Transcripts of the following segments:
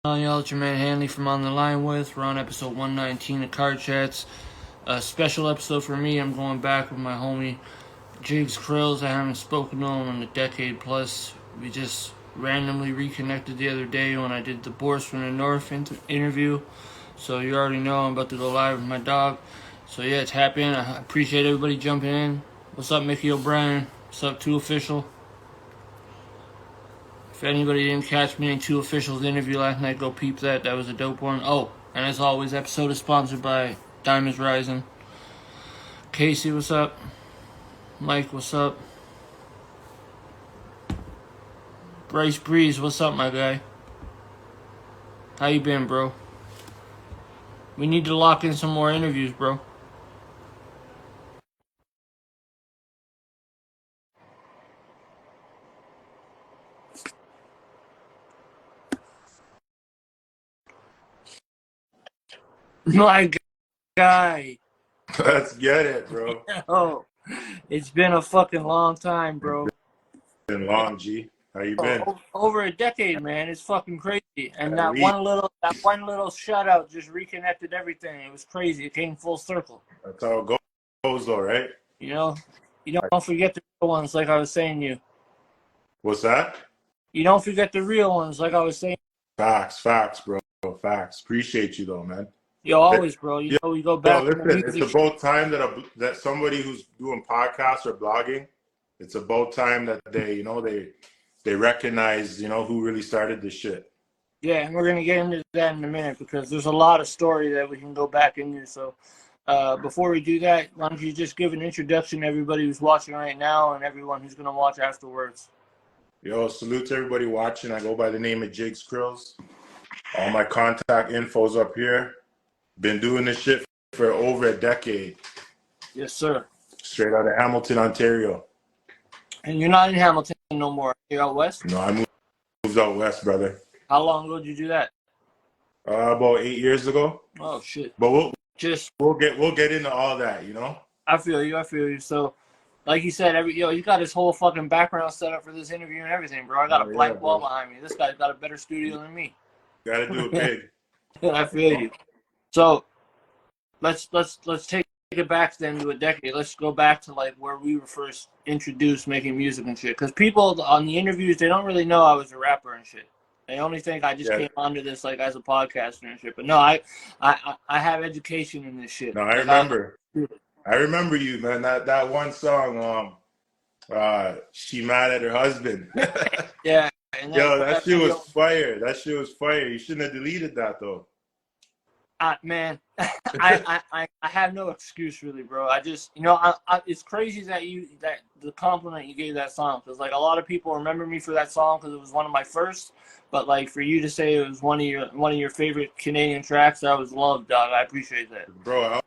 Y'all, it's your man Hanley from On the Line with. We're on episode 119 of Card Chats. A special episode for me. I'm going back with my homie JIGZ CRILLZ. I haven't spoken to him in a decade plus. We just randomly reconnected the other day when I did the Boys from the North interview. So you already know I'm about to go live with my dog. So yeah, it's happening. I appreciate everybody jumping in. What's up, Mickey O'Brien? What's up, 2 Official? If anybody didn't catch me in 2 Official's interview last night, go peep that. That was a dope one. Oh, and as always, episode is sponsored by Diamonds Rising. Casey, what's up? Mike, what's up? Bryce Breeze, what's up, my guy? How you been, bro? We need to lock in some more interviews, bro. My guy. Let's get it, bro. Oh, it's been a fucking long time, bro. Been long, G. How you been? Over a decade, man. It's fucking crazy. And that one little shout out just reconnected everything. It was crazy. It came full circle. That's how it goes, though, right? You know, you don't forget the real ones, like I was saying to you. What's that? You don't forget the real ones, like I was saying. Facts, bro. Facts. Appreciate you, though, man. Yo, always, bro. You know, we go back. Yo, listen, it's about time that somebody who's doing podcasts or blogging, it's about time that they recognize, who really started this shit. Yeah, and we're gonna get into that in a minute because there's a lot of story that we can go back into. So, before we do that, why don't you just give an introduction to everybody who's watching right now and everyone who's gonna watch afterwards? Yo, salute to everybody watching. I go by the name of JIGZ CRILLZ. All my contact info's up here. Been doing this shit for over a decade. Yes, sir. Straight out of Hamilton, Ontario. And you're not in Hamilton no more. You're out west? No, I moved out west, brother. How long ago did you do that? About 8 years ago. Oh shit. But we'll get into all that, I feel you. So, like you said, you got his whole fucking background set up for this interview and everything, bro. I got a blank wall behind me. This guy's got a better studio than me. Gotta do it big. I feel you. So, let's take it back then to a decade. Let's go back to like where we were first introduced making music and shit. Because people on the interviews, they don't really know I was a rapper and shit. They only think I just came onto this like as a podcaster and shit. But no, I have education in this shit. No, I remember you, man. That one song, she mad at her husband. Yeah. Yo, that shit was fire. That shit was fire. You shouldn't have deleted that though. Man, I have no excuse really, bro. I just, it's crazy that the compliment you gave that song, because like a lot of people remember me for that song because it was one of my first, but like for you to say it was one of your favorite Canadian tracks, that was love, dog. I appreciate that, bro. I've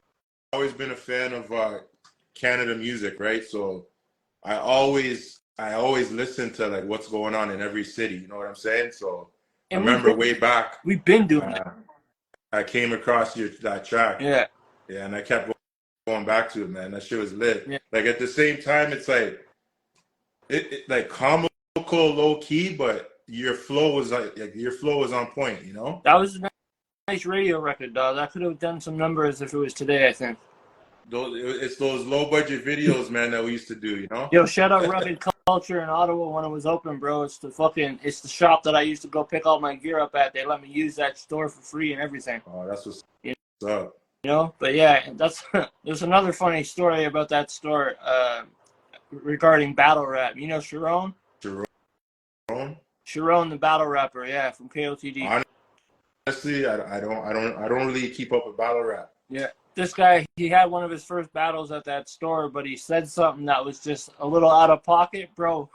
always been a fan of Canada music, right? So I always listen to like what's going on in every city. You know what I'm saying? So I remember way back we've been doing that. I came across that track. Yeah, and I kept going back to it, man. That shit was lit. Yeah. Like at the same time, it's like it like comical, low key, but your flow was on point. That was a nice radio record, dog. I could have done some numbers if it was today, I think. It's those low budget videos, man, that we used to do. Yo, shout out Rugged Culture in Ottawa when it was open, bro. It's the shop that I used to go pick all my gear up at. They let me use that store for free and everything. Oh, that's what's up. But yeah, there's another funny story about that store regarding battle rap. You know Sharon? Sharon, the battle rapper, yeah, from KOTD. Honestly, I don't really keep up with battle rap. Yeah. This guy, he had one of his first battles at that store, but he said something that was just a little out of pocket, bro.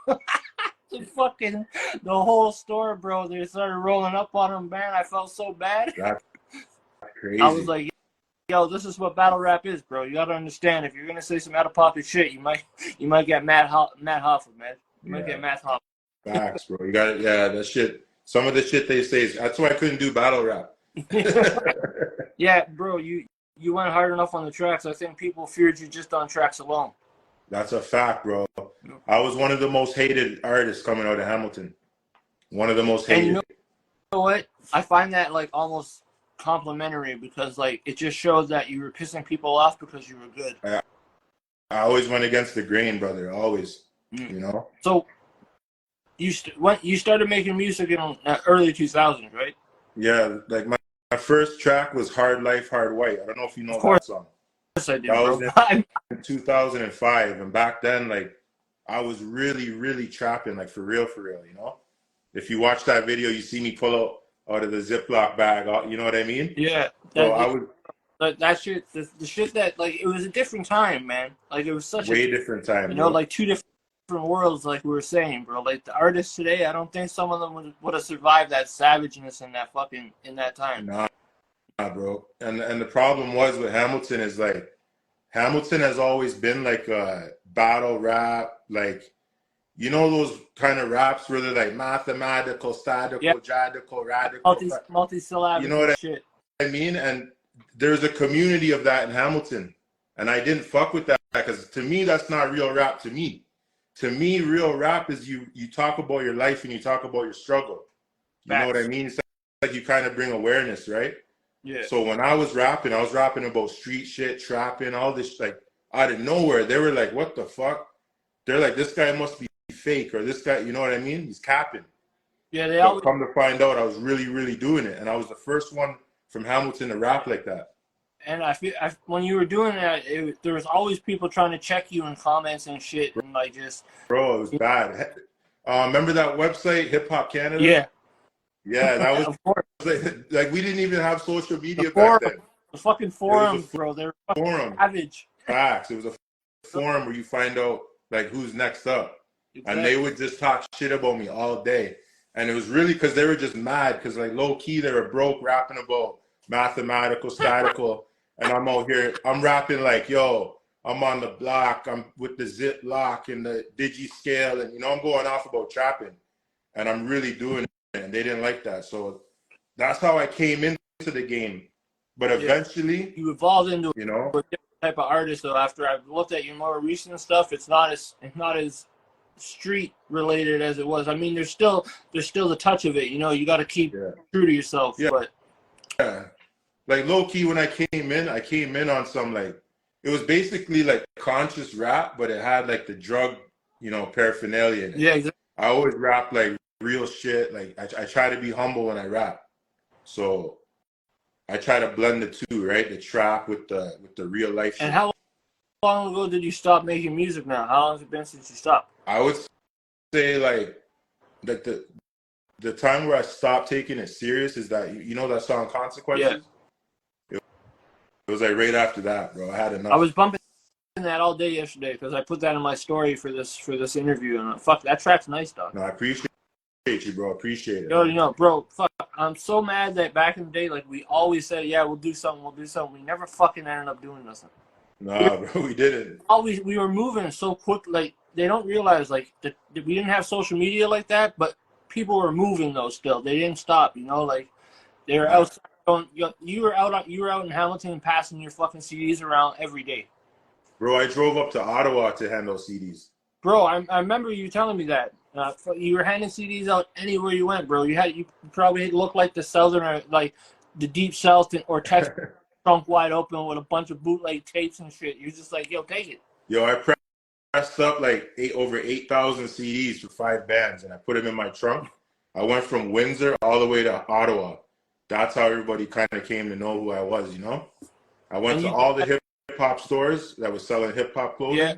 The whole store, bro, they started rolling up on him, man. I felt so bad. That's crazy. I was like, yo, this is what battle rap is, bro. You gotta understand, if you're gonna say some out of pocket shit, you might get Matt Hoffa, man. You might get Matt Hoffa. Facts, bro. You got it. Yeah, that shit. Some of the shit they say that's why I couldn't do battle rap. Yeah, bro, you went hard enough on the tracks. I think people feared you just on tracks alone. That's a fact, bro. I was one of the most hated artists coming out of Hamilton. One of the most hated. And what? I find that like almost complimentary because like it just shows that you were pissing people off because you were good. I always went against the grain, brother. Always, you know. So you started making music in early 2000s, right? Yeah, like my first track was "Hard Life, Hard White." I don't know if you know Of course, that song. I did, That bro. was in 2005, and back then, like, I was really, really trapping, like, for real, you know? If you watch that video, you see me pull out of the Ziploc bag, you know what I mean? Yeah, So I was that shit, the shit that like it was a different time, man. Like it was such way different time, you know, bro. like two different worlds, like we were saying, bro. Like the artists today, I don't think some of them would have survived that savageness in that fucking in that time. Nah, bro. And the problem was with Hamilton is like Hamilton has always been like a battle rap, like, you know, those kind of raps where they're like mathematical, statical, jadical, radical. You Multi-syllabic know and what shit. I mean? And there's a community of that in Hamilton. And I didn't fuck with that because to me, that's not real rap to me. To me, real rap is you talk about your life and you talk about your struggle. You know what I mean? It's like you kind of bring awareness, right? Yeah. So when I was rapping about street shit, trapping, all this, like, out of nowhere. They were like, what the fuck? They're like, this guy must be fake, or this guy, you know what I mean? He's capping. Yeah, But come to find out, I was really, really doing it. And I was the first one from Hamilton to rap like that. And I feel when you were doing that, there was always people trying to check you in comments and shit, and like just. Bro, it was bad. Remember that website, Hip Hop Canada? Yeah. Yeah, that was Of course. like we didn't even have social media Forum, back then. the fucking forums, bro. They were fucking Forum. savage. Facts. It was a forum where you find out like who's next up. Exactly. And they would just talk shit about me all day. And it was really because they were just mad because like low key they were broke rapping about mathematical, statical. And I'm out here, I'm rapping like, yo, I'm on the block, I'm with the zip lock and the digi scale, and you know, I'm going off about trapping. And I'm really doing it. And they didn't like that. So that's how I came into the game. But eventually you evolved into you know a different type of artist. So after I've looked at your more recent stuff, it's not as street related as it was. I mean, there's still the touch of it. You know, you got to keep true to yourself. Yeah. But like low key, when I came in on some like it was basically like conscious rap, but it had like the drug, you know, paraphernalia in it. Yeah, exactly. I always rap like real shit. Like I try to be humble when I rap, so I try to blend the two, right? The trap with the real life shit. And how long ago did you stop making music now? How long has it been since you stopped? I would say like the time where I stopped taking it serious is that you know that song Consequences? Yeah. It was like right after that, bro. I had enough. I was bumping that all day yesterday because I put that in my story for this interview, and fuck, that track's nice, dog. No, I appreciate you, bro. Appreciate it. Yo, you know, bro, fuck. I'm so mad that back in the day, like we always said, yeah, we'll do something. We never fucking ended up doing nothing. Nah, bro, we didn't. We were moving so quick. Like they don't realize like that we didn't have social media like that, but people were moving though. Still, they didn't stop. You know, like they were outside. You were out in Hamilton passing your fucking CDs around every day. Bro, I drove up to Ottawa to hand those CDs. Bro, I remember you telling me that. You were handing CDs out anywhere you went, bro. You probably looked like the Southern or like the Deep South or Texas trunk wide open with a bunch of bootleg tapes and shit. You're just like, yo, take it. Yo, I pressed up like over 8,000 CDs for 5 bands, and I put them in my trunk. I went from Windsor all the way to Ottawa. That's how everybody kind of came to know who I was, you know? I went to all the hip-hop stores that was selling hip-hop clothing. Yeah.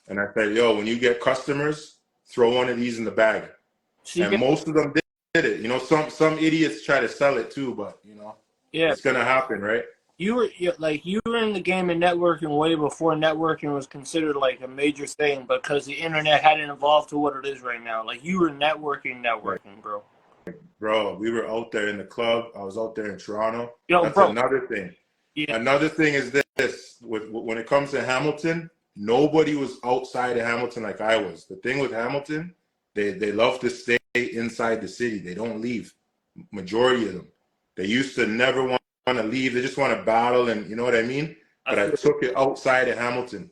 And I said, yo, when you get customers, throw one of these in the bag. And most of them did it. You know, some idiots try to sell it too, but, you know, it's going to happen, right? You were in the game of networking way before networking was considered like a major thing because the internet hadn't evolved to what it is right now. Like you were networking, bro. Bro, we were out there in the club. I was out there in Toronto. Yo, that's bro. Another thing. Yeah. Another thing is this. When it comes to Hamilton, nobody was outside of Hamilton like I was. The thing with Hamilton, they love to stay inside the city. They don't leave. Majority of them. They used to never want to leave. They just want to battle, and you know what I mean? But I took it outside of Hamilton.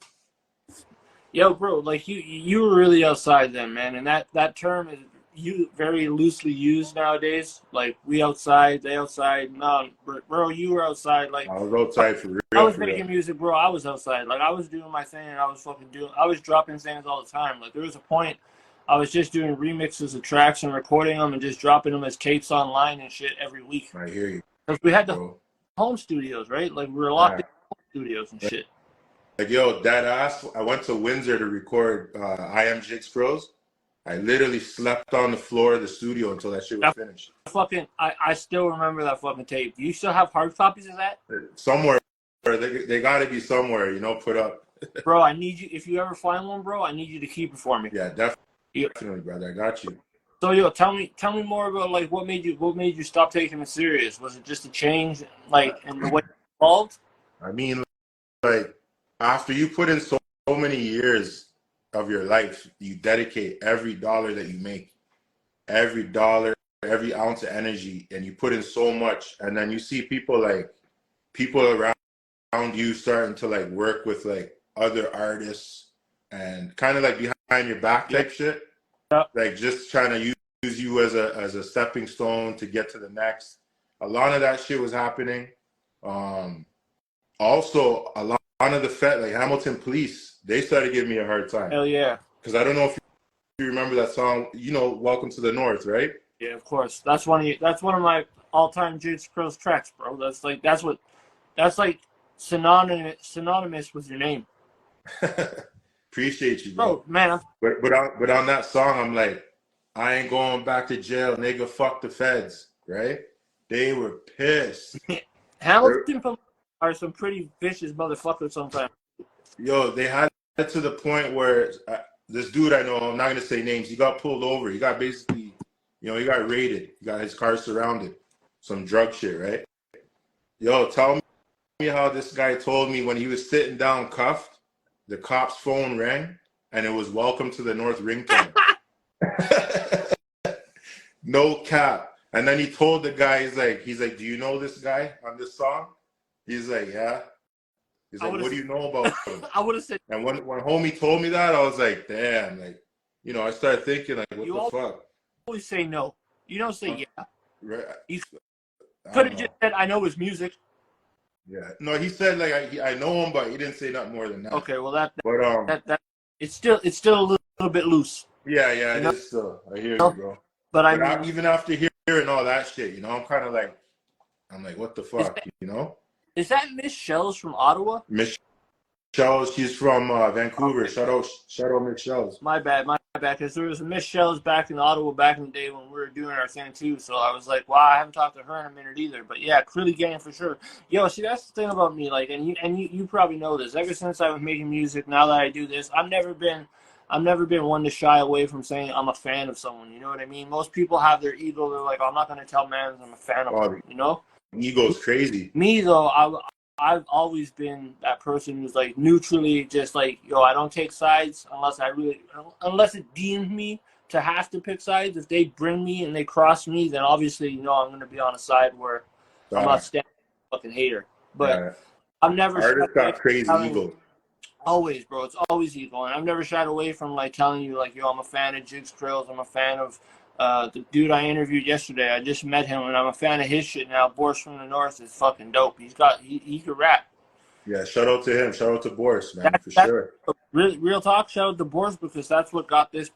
Yo, bro, like you were really outside then, man. And that term is, very loosely used nowadays. Like we outside, they outside. No, bro, you were outside. Like I was outside for I real, was for real. making music, bro. I was outside. Like I was doing my thing, and I was dropping things all the time. Like there was a point, I was just doing remixes of tracks and recording them and just dropping them as tapes online and shit every week. I hear you. Because we had the Bro. home studios, right? Like we were locked in Yeah. home studios and shit. Like, yo, dead ass, I went to Windsor to record I Am JIGZ CRILLZ. I literally slept on the floor of the studio until that shit was finished. I still remember that fucking tape. Do you still have hard copies of that? Somewhere, they got to be somewhere, you know, put up. Bro, I need you. If you ever find one, bro, I need you to keep it for me. Yeah, definitely, brother. I got you. So, yo, tell me more about like what made you stop taking it serious? Was it just a change, like, in the way you evolved? I mean, like, after you put in so many years of your life, you dedicate every dollar that you make, every dollar, every ounce of energy, and you put in so much, and then you see people around you starting to like work with like other artists and kind of like behind your back type shit, like just trying to use you as a stepping stone to get to the next. A lot of that shit was happening. Also, a lot of the like Hamilton Police, they started giving me a hard time. Hell yeah. Because I don't know if you remember that song, you know, Welcome to the North, right? Yeah, of course. That's one of my all-time JIGZ CRILLZ tracks, bro. That's like synonymous with your name. Appreciate you, bro. Man. But on that song, I'm like, I ain't going back to jail, nigga. Fuck the feds, right? They were pissed. Hamilton are some pretty vicious motherfuckers sometimes. Yo, they had it to the point where this dude I know, I'm not gonna say names, he got pulled over. He got basically, you know, he got raided. He got his car surrounded. Some drug shit, right? Yo, tell me how this guy told me when he was sitting down cuffed, the cop's phone rang, and it was Welcome to the North ringtone. No cap. And then he told the guy, he's like, do you know this guy on this song? He's like, yeah. He's like, what do you know about him? I would have said. And when homie told me that, I was like, damn, like, you know, I started thinking, like, what the fuck? Always say no. You don't say yeah. Right. You could have just said, I know his music. Yeah. No, he said, like, I know him, but he didn't say nothing more than that. Okay, well, it's still a little bit loose. Yeah, it is still. I hear you, bro. But I mean, even after hearing all that shit, you know, I'm kind of like, what the fuck, you know? Is that Miss Shells from Ottawa? Miss Shells, she's from Vancouver. Okay. Shout out Miss Shells. My bad. Because there was a Miss Shells back in Ottawa back in the day when we were doing our thing too. So I was like, wow, I haven't talked to her in a minute either. But yeah, Crilly Gang for sure. Yo, see, that's the thing about me. Like, and you probably know this. Ever since I was making music, now that I do this, I've never been one to shy away from saying I'm a fan of someone. You know what I mean? Most people have their ego. They're like, I'm not going to tell man I'm a fan of them, you know? Ego's crazy. Me, though, I've always been that person who's like neutrally just like, yo, I don't take sides unless it deems me to have to pick sides. If they bring me and they cross me, then obviously, you know, I'm going to be on a side where I'm not standing a fucking hater. But I've never... Artists got crazy ego. Always, bro. It's always ego. And I've never shied away from, like, telling you, like, yo, I'm a fan of JIGZ CRILLZ. I'm a fan of the dude I interviewed yesterday. I just met him, and I'm a fan of his shit now. Boris from the North is fucking dope. He can rap. Yeah, shout out to him. Shout out to Boris, man, for sure. Real talk, shout out to Boris, because that's what got this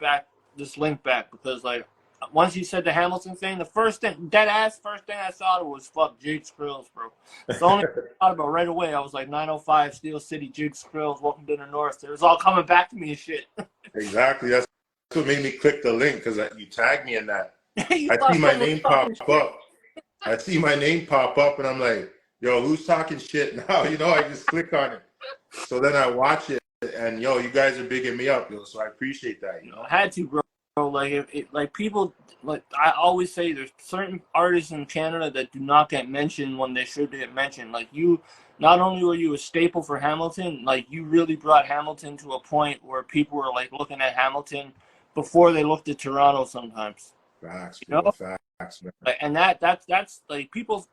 link back. Because, like, once he said the Hamilton thing, the first thing I thought of was fuck JIGZ CRILLZ, bro. It's the only thing I thought about right away. I was like, 905 Steel City, JIGZ CRILLZ, Welcome to the North. It was all coming back to me and shit. Exactly. That's what made me click the link, because you tagged me in that. I see my name pop up. I see my name pop up, and I'm like, yo, who's talking shit now? You know, I just click on it. So then I watch it, and yo, you guys are bigging me up, yo. So I appreciate that. You know, I had to, bro. Like people, like I always say, there's certain artists in Canada that do not get mentioned when they should get mentioned. Like you, not only were you a staple for Hamilton, like you really brought Hamilton to a point where people were like looking at Hamilton before they looked at Toronto sometimes. Facts, you know? Facts, man. And that's like people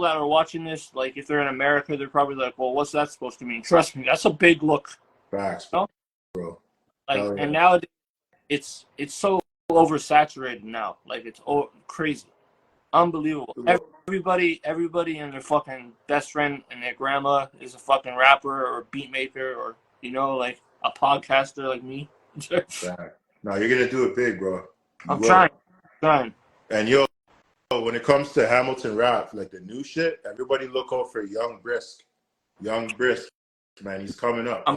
that are watching this, like if they're in America, they're probably like, well, what's that supposed to mean? Trust me, that's a big look. Facts, you know? bro. Like, and nowadays, it's so oversaturated now. Like it's crazy, unbelievable. Everybody and their fucking best friend and their grandma is a fucking rapper or a beat maker or like a podcaster like me. No, you're gonna do it big, bro. I'm trying. And when it comes to Hamilton rap, like the new shit, everybody look out for Young Brisk. Young Brisk, man, he's coming up. I'm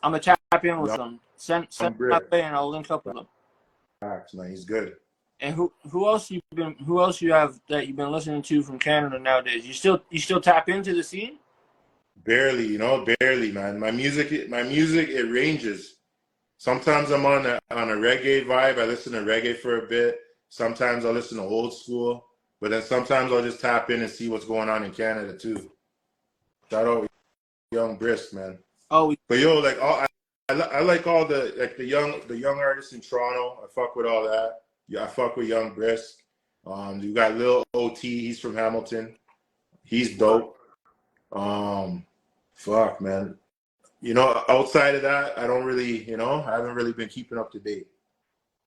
gonna tap in with him. Send my way and I'll link up with him. Man, he's good. And who else you have that you've been listening to from Canada nowadays? You still tap into the scene? Barely, barely, man. My music, it ranges. Sometimes I'm on a reggae vibe. I listen to reggae for a bit. Sometimes I listen to old school, but then sometimes I'll just tap in and see what's going on in Canada too. Shout out Young Brisk, man. Oh, but like I like all the young artists in Toronto. I fuck with all that. Yeah, I fuck with Young Brisk. You got Lil OT. He's from Hamilton. He's dope. Fuck, man. Outside of that, I don't really, I haven't really been keeping up to date.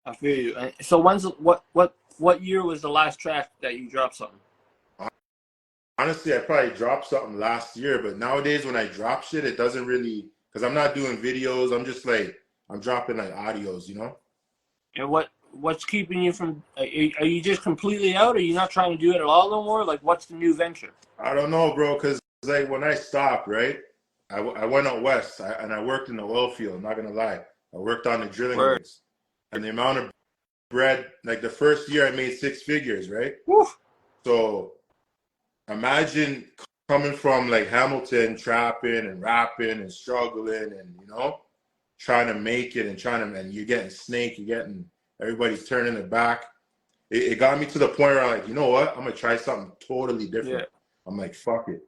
I feel you. So what year was the last track that you dropped something? Honestly, I probably dropped something last year, but nowadays when I drop shit, it doesn't really, because I'm not doing videos. I'm just I'm dropping audios, And what's keeping you from? Are you just completely out? Or are you not trying to do it at all no more? Like, what's the new venture? I don't know, bro. Because when I stopped, right, I went out west and I worked in the oil field. I'm not gonna lie, I worked on the drilling rigs, and the amount of bread, like the first year, I made 6 figures, right? Woo. So imagine coming from Hamilton, trapping and rapping and struggling and trying to make it and you're getting snake, everybody's turning their back. It got me to the point where I'm like, you know what? I'm gonna try something totally different. Yeah. I'm like, fuck it.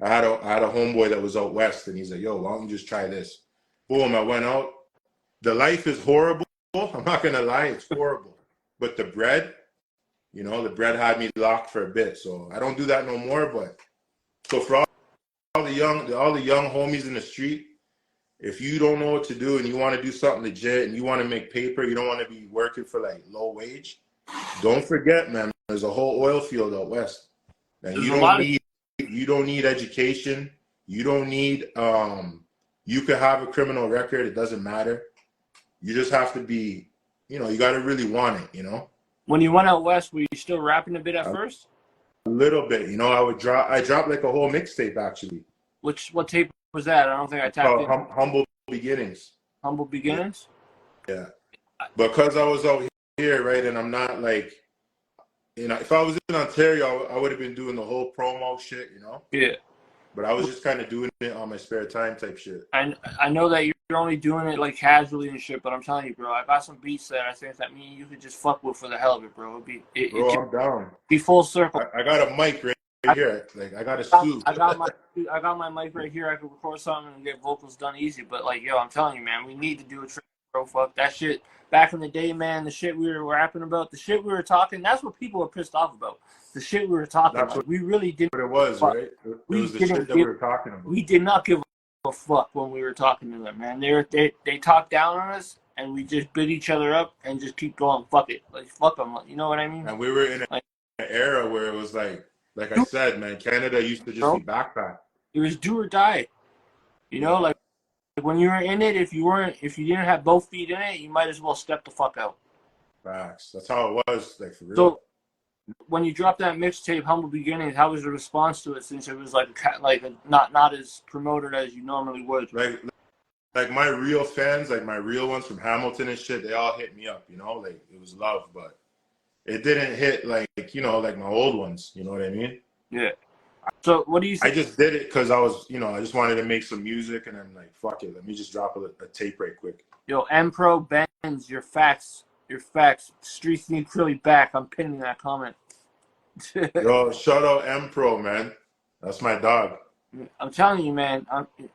I had a homeboy that was out west and he's like, yo, why don't you just try this? Boom, I went out. The life is horrible. I'm not gonna lie, it's horrible. But the bread, the bread had me locked for a bit. So I don't do that no more. But so for all the young homies in the street, if you don't know what to do and you want to do something legit and you want to make paper, you don't want to be working for low wage, don't forget, man, there's a whole oil field out west. And you don't need education. You don't need you could have a criminal record, it doesn't matter. You just have to be, you got to really want it, When you went out west, were you still rapping a bit at first? A little bit, I dropped a whole mixtape actually. What tape was that? I don't think I tapped in. Humble Beginnings. Humble Beginnings? Yeah. Because I was out here, right, and I'm not if I was in Ontario, I would have been doing the whole promo shit, Yeah. But I was just kind of doing it on my spare time type shit. I know that you're only doing it casually and shit, but I'm telling you, bro, I got some beats that I think that me and you could just fuck with for the hell of it, bro. I'm down. Be full circle. I got a mic right here. I got a stoop. I got my mic right here. I could record something and get vocals done easy. But I'm telling you, man, we need to do a trick, bro. Fuck that shit. Back in the day, man, the shit we were rapping about, the shit we were talking, that's what people were pissed off about. The shit we were talking about. We really didn't. What it was, right? It was the shit that we were talking about. We did not give a fuck when we were talking to them, man. They talked down on us, and we just bit each other up and just keep going. Fuck it, fuck them. You know what I mean? And we were in an era where it was like I said, man, Canada used to just be backpack. It was do or die. When you were in it, if you didn't have both feet in it, you might as well step the fuck out. Facts. That's how it was, for real. So when you dropped that mixtape, Humble Beginnings, how was the response to it? Since it was not as promoted as you normally would. Like my real fans, my real ones from Hamilton and shit, they all hit me up. It was love, but it didn't hit like my old ones. You know what I mean? Yeah. So what do you think? I just did it because I was, I just wanted to make some music, and I'm like, fuck it, let me just drop a tape right quick. Yo, M-Pro Benz, your facts. Streets need Crilly back. I'm pinning that comment. Yo, shout out M-Pro, man. That's my dog. I'm telling you, man.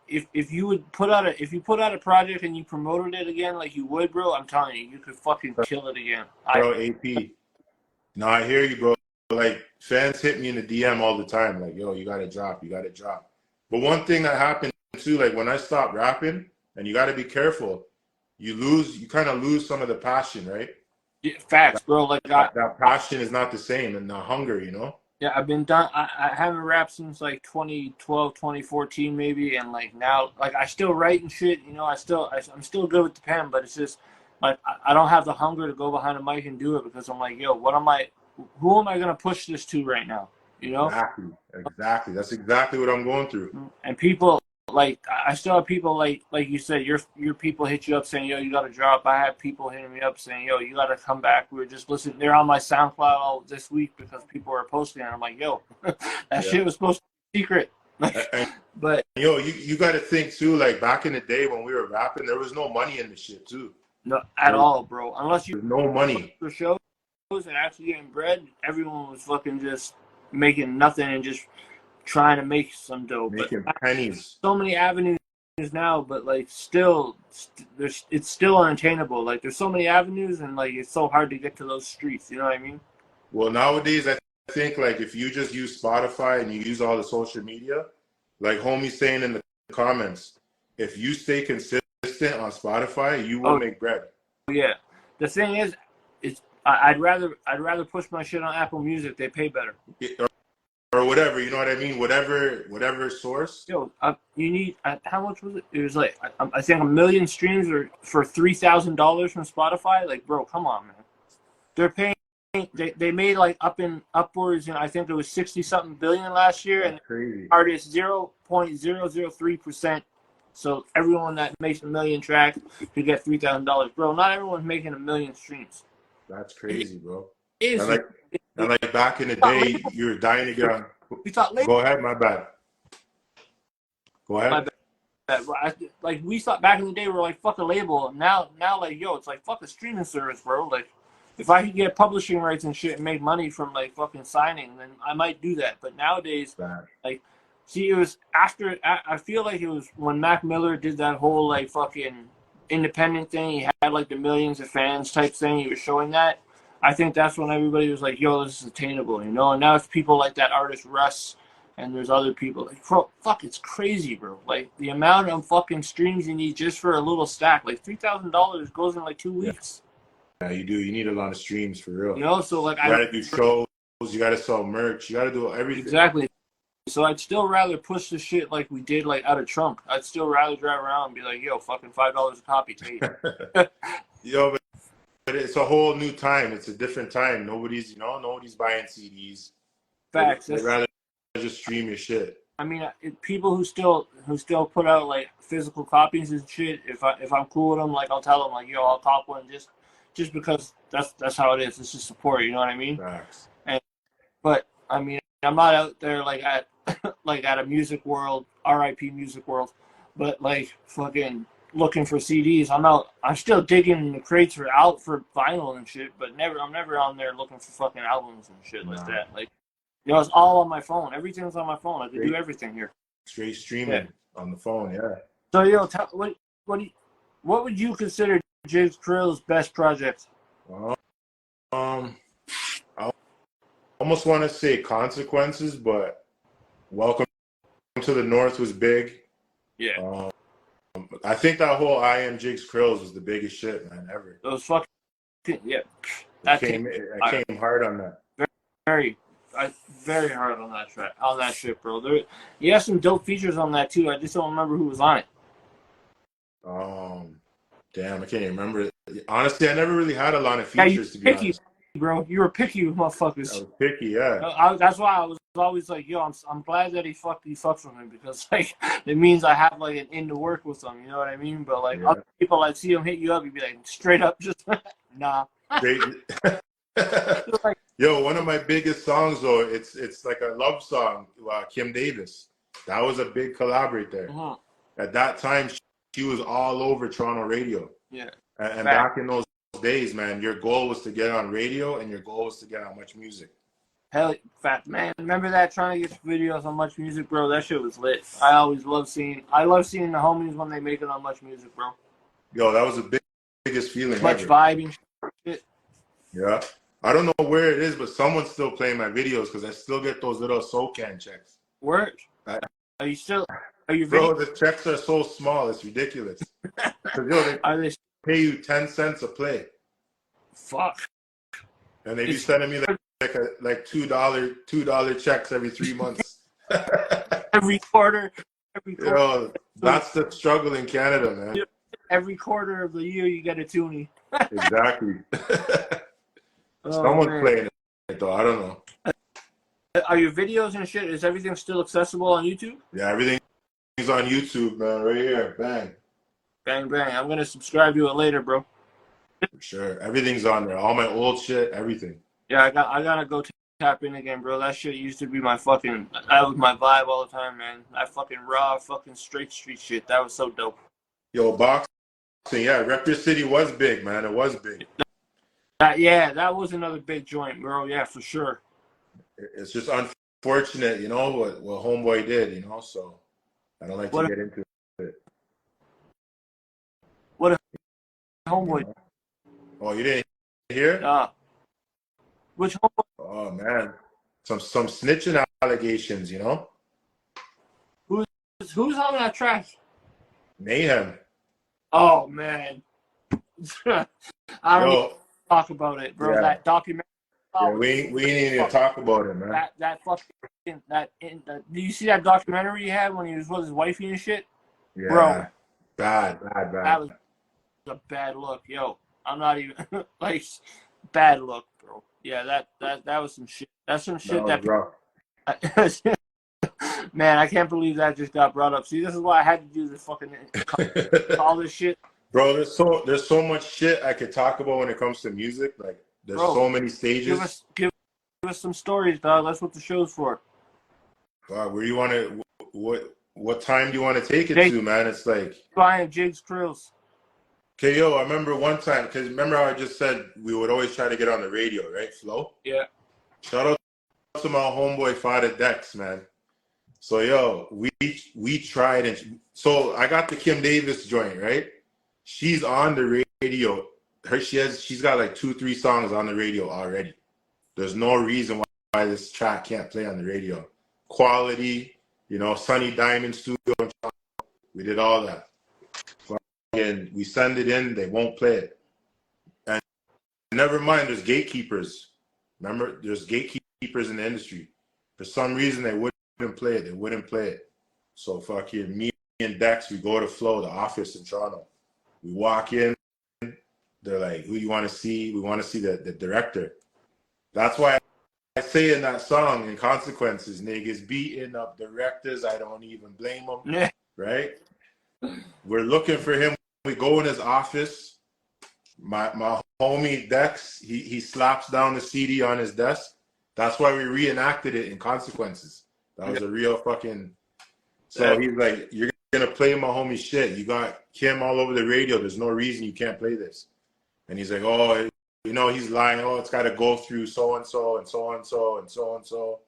If you put out a project and you promoted it again like you would, bro, I'm telling you could fucking kill it again. Bro, AP. No, I hear you, bro. Fans hit me in the DM all the time, yo, you gotta drop. But one thing that happened too, when I stopped rapping, and you gotta be careful, you kind of lose some of the passion, right? Yeah, facts, bro. Like That passion is not the same, and the hunger, you know. yeah, I've been done. I haven't rapped since like 2012, 2014 maybe, and like now, like I still write and shit. You know, I'm still good with the pen, but it's just like I don't have the hunger to go behind a mic and do it because I'm like, yo, what am I? Who am I gonna push this to right now? You know? Exactly. That's exactly what I'm going through. And people like I still have people like you said, your people hit you up saying, yo, you gotta drop. I have people hitting me up saying, yo, you gotta come back. We were just listening. They're on my SoundCloud all this week because people are posting and I'm like, yo, that shit was supposed to be secret. But yo, you gotta think too, like back in the day when we were rapping, there was no money in the shit too. No at all, bro. Unless you no money for shows and actually getting bread, everyone was fucking just making nothing and just trying to make some dough. Making pennies. So many avenues now, but like still, it's still unattainable. Like there's so many avenues, and like it's so hard to get to those streets. You know what I mean? Well, nowadays I think like if you just use Spotify and you use all the social media, like homie's saying in the comments, if you stay consistent on Spotify, you will make bread. Yeah. The thing is, I'd rather push my shit on Apple Music. They pay better. Or whatever, you know what I mean? Whatever source. Yo, you need how much was it? It was like I think 1 million streams or for $3,000 from Spotify. Like, bro, come on, man. They're paying. They made like upwards, and I think it was 60-something billion last year, That's and crazy. Artists 0.003%. So everyone that makes 1 million tracks could get $3,000, bro. Not everyone's making 1 million streams. That's crazy, bro. It is. And like back in the day, you were dying to get on. Go ahead, my bad. Go ahead. My bad. Like we thought back in the day, we were like fuck a label. Now like yo, it's like fuck a streaming service, bro. Like if I could get publishing rights and shit and make money from like fucking signing, then I might do that. But nowadays, like, see, it was after. I feel like it was when Mac Miller did that whole like fucking independent thing. He had like the millions of fans type thing. He was showing that. I think that's when everybody was like, yo, this is attainable, you know? And now it's people like that artist Russ, and there's other people. Like, bro, fuck, it's crazy, bro. Like, the amount of fucking streams you need just for a little stack. Like, $3,000 goes in like 2 weeks. Yeah, you do. You need a lot of streams, for real. You know, so like you gotta do shows, you gotta sell merch, you gotta do everything. Exactly. So I'd still rather push the shit like we did like out of trunk. I'd still rather drive around and be like, yo, fucking $5 a copy, take it. Yo, but it's a whole new time. It's a different time. Nobody's buying CDs. Facts. They'd rather just stream your shit. I mean, people who still put out like physical copies and shit. If I'm cool with them, like I'll tell them like, yo, I'll cop one just because that's how it is. It's just support. You know what I mean? Facts. But I mean, I'm not out there like at like at a Music World, RIP Music World, but like fucking looking for CDs. I'm still digging in the crates for vinyl and shit, but I'm never on there looking for fucking albums and shit like that. Like, you know, it's all on my phone. Everything's on my phone. I can do everything here. Straight streaming on the phone, yeah. So yo, what would you consider JIGZ CRILLZ's best project? I almost want to say Consequences, but Welcome to the North was big. Yeah. I think that whole I Am JIGZ CRILLZ was the biggest shit, man, ever. Those fucking I came hard on that. Very hard on that track, on that shit, bro. You have some dope features on that too. I just don't remember who was on it. Damn, I can't even remember. Honestly, I never really had a lot of features, to be honest. Bro, you were picky with motherfuckers. I was picky, yeah. That's why I was always like, yo, I'm glad that he fucks with me because like it means I have like an in to work with him. You know what I mean? But like other people, I'd see him hit you up, you'd be like, straight up, just nah. Yo, one of my biggest songs though, it's like a love song, Kim Davis. That was a big collab there. At that time, she was all over Toronto radio. Yeah. And back in those days, man, your goal was to get on radio and your goal was to get on Much Music. Hell, fat man, remember that, trying to get videos on Much Music, bro? That shit was lit. I love seeing the homies when they make it on Much Music, bro. Yo, that was the biggest feeling Much ever. vibing shit. Yeah. I don't know where it is, but someone's still playing my videos because I still get those little SoCan checks. Word? Are you Bro, the checks are so small, it's ridiculous. Yo, they pay you 10 cents a play. Fuck. And they be sending me like $2 checks every 3 months. every quarter. Yo, that's the struggle in Canada, man. Every quarter of the year, you get a toonie. Exactly. Oh, playing it though. I don't know. Are your videos and shit? Is everything still accessible on YouTube? Yeah, everything's on YouTube, man. Right here, bang, bang, bang. I'm gonna subscribe to it later, bro. For sure, everything's on there. All my old shit, everything. Yeah, I gotta go tap in again, bro. That shit used to be my fucking. That was my vibe all the time, man. That fucking raw, fucking straight street shit. That was so dope. Yo, boxing, yeah, Rep Your City was big, man. It was big. That was another big joint, bro. Yeah, for sure. It's just unfortunate, you know, what Homeboy did, you know, so I don't like to get into it. What a Homeboy. Oh, you didn't hear? Which Homeboy? Oh, man. Some snitching allegations, you know? Who's on that track? Mayhem. Oh, man. I don't even talk about it, bro. Yeah. That documentary. Yeah, we ain't even talk about it, man. Do you see that documentary he had when he was with his wifey and shit? Yeah. Bro. Bad. That was a bad look, yo. I'm not even like bad look, bro. Yeah, that was some shit. That's some shit Man, I can't believe that just got brought up. See, this is why I had to do this fucking all this shit. Bro, there's so much shit I could talk about when it comes to music. Like, there's so many stages. Give us some stories, dog. That's what the show's for. Wow, where you want to? What time do you want to take it to, man? It's like buying JIGZ CRILLZ. Okay, yo, I remember one time, because remember how I just said we would always try to get on the radio, right, Flo? Yeah. Shout out to my homeboy Father Dex, man. So, yo, we tried, and so I got the Kim Davis joint, right? She's on the radio. She's got like 2-3 songs on the radio already. There's no reason why this track can't play on the radio. Quality, you know, Sunny Diamond Studio, we did all that. And we send it in, they won't play it. And never mind, there's gatekeepers. Remember, there's gatekeepers in the industry. For some reason, they wouldn't play it. They wouldn't play it. So fucking me and Dex, we go to Flo, the office in Toronto. We walk in. They're like, who you want to see? We want to see the director. That's why I say in that song, in Consequences, niggas beating up directors. I don't even blame them. Yeah. Right? We're looking for him. We go in his office. My homie Dex, he slaps down the CD on his desk. That's why we reenacted it in Consequences. That was a real fucking. So he's like, you're gonna play my homie shit. You got Kim all over the radio. There's no reason you can't play this. And he's like, oh, you know, he's lying. Oh, it's got to go through so and so and so and so and so and so.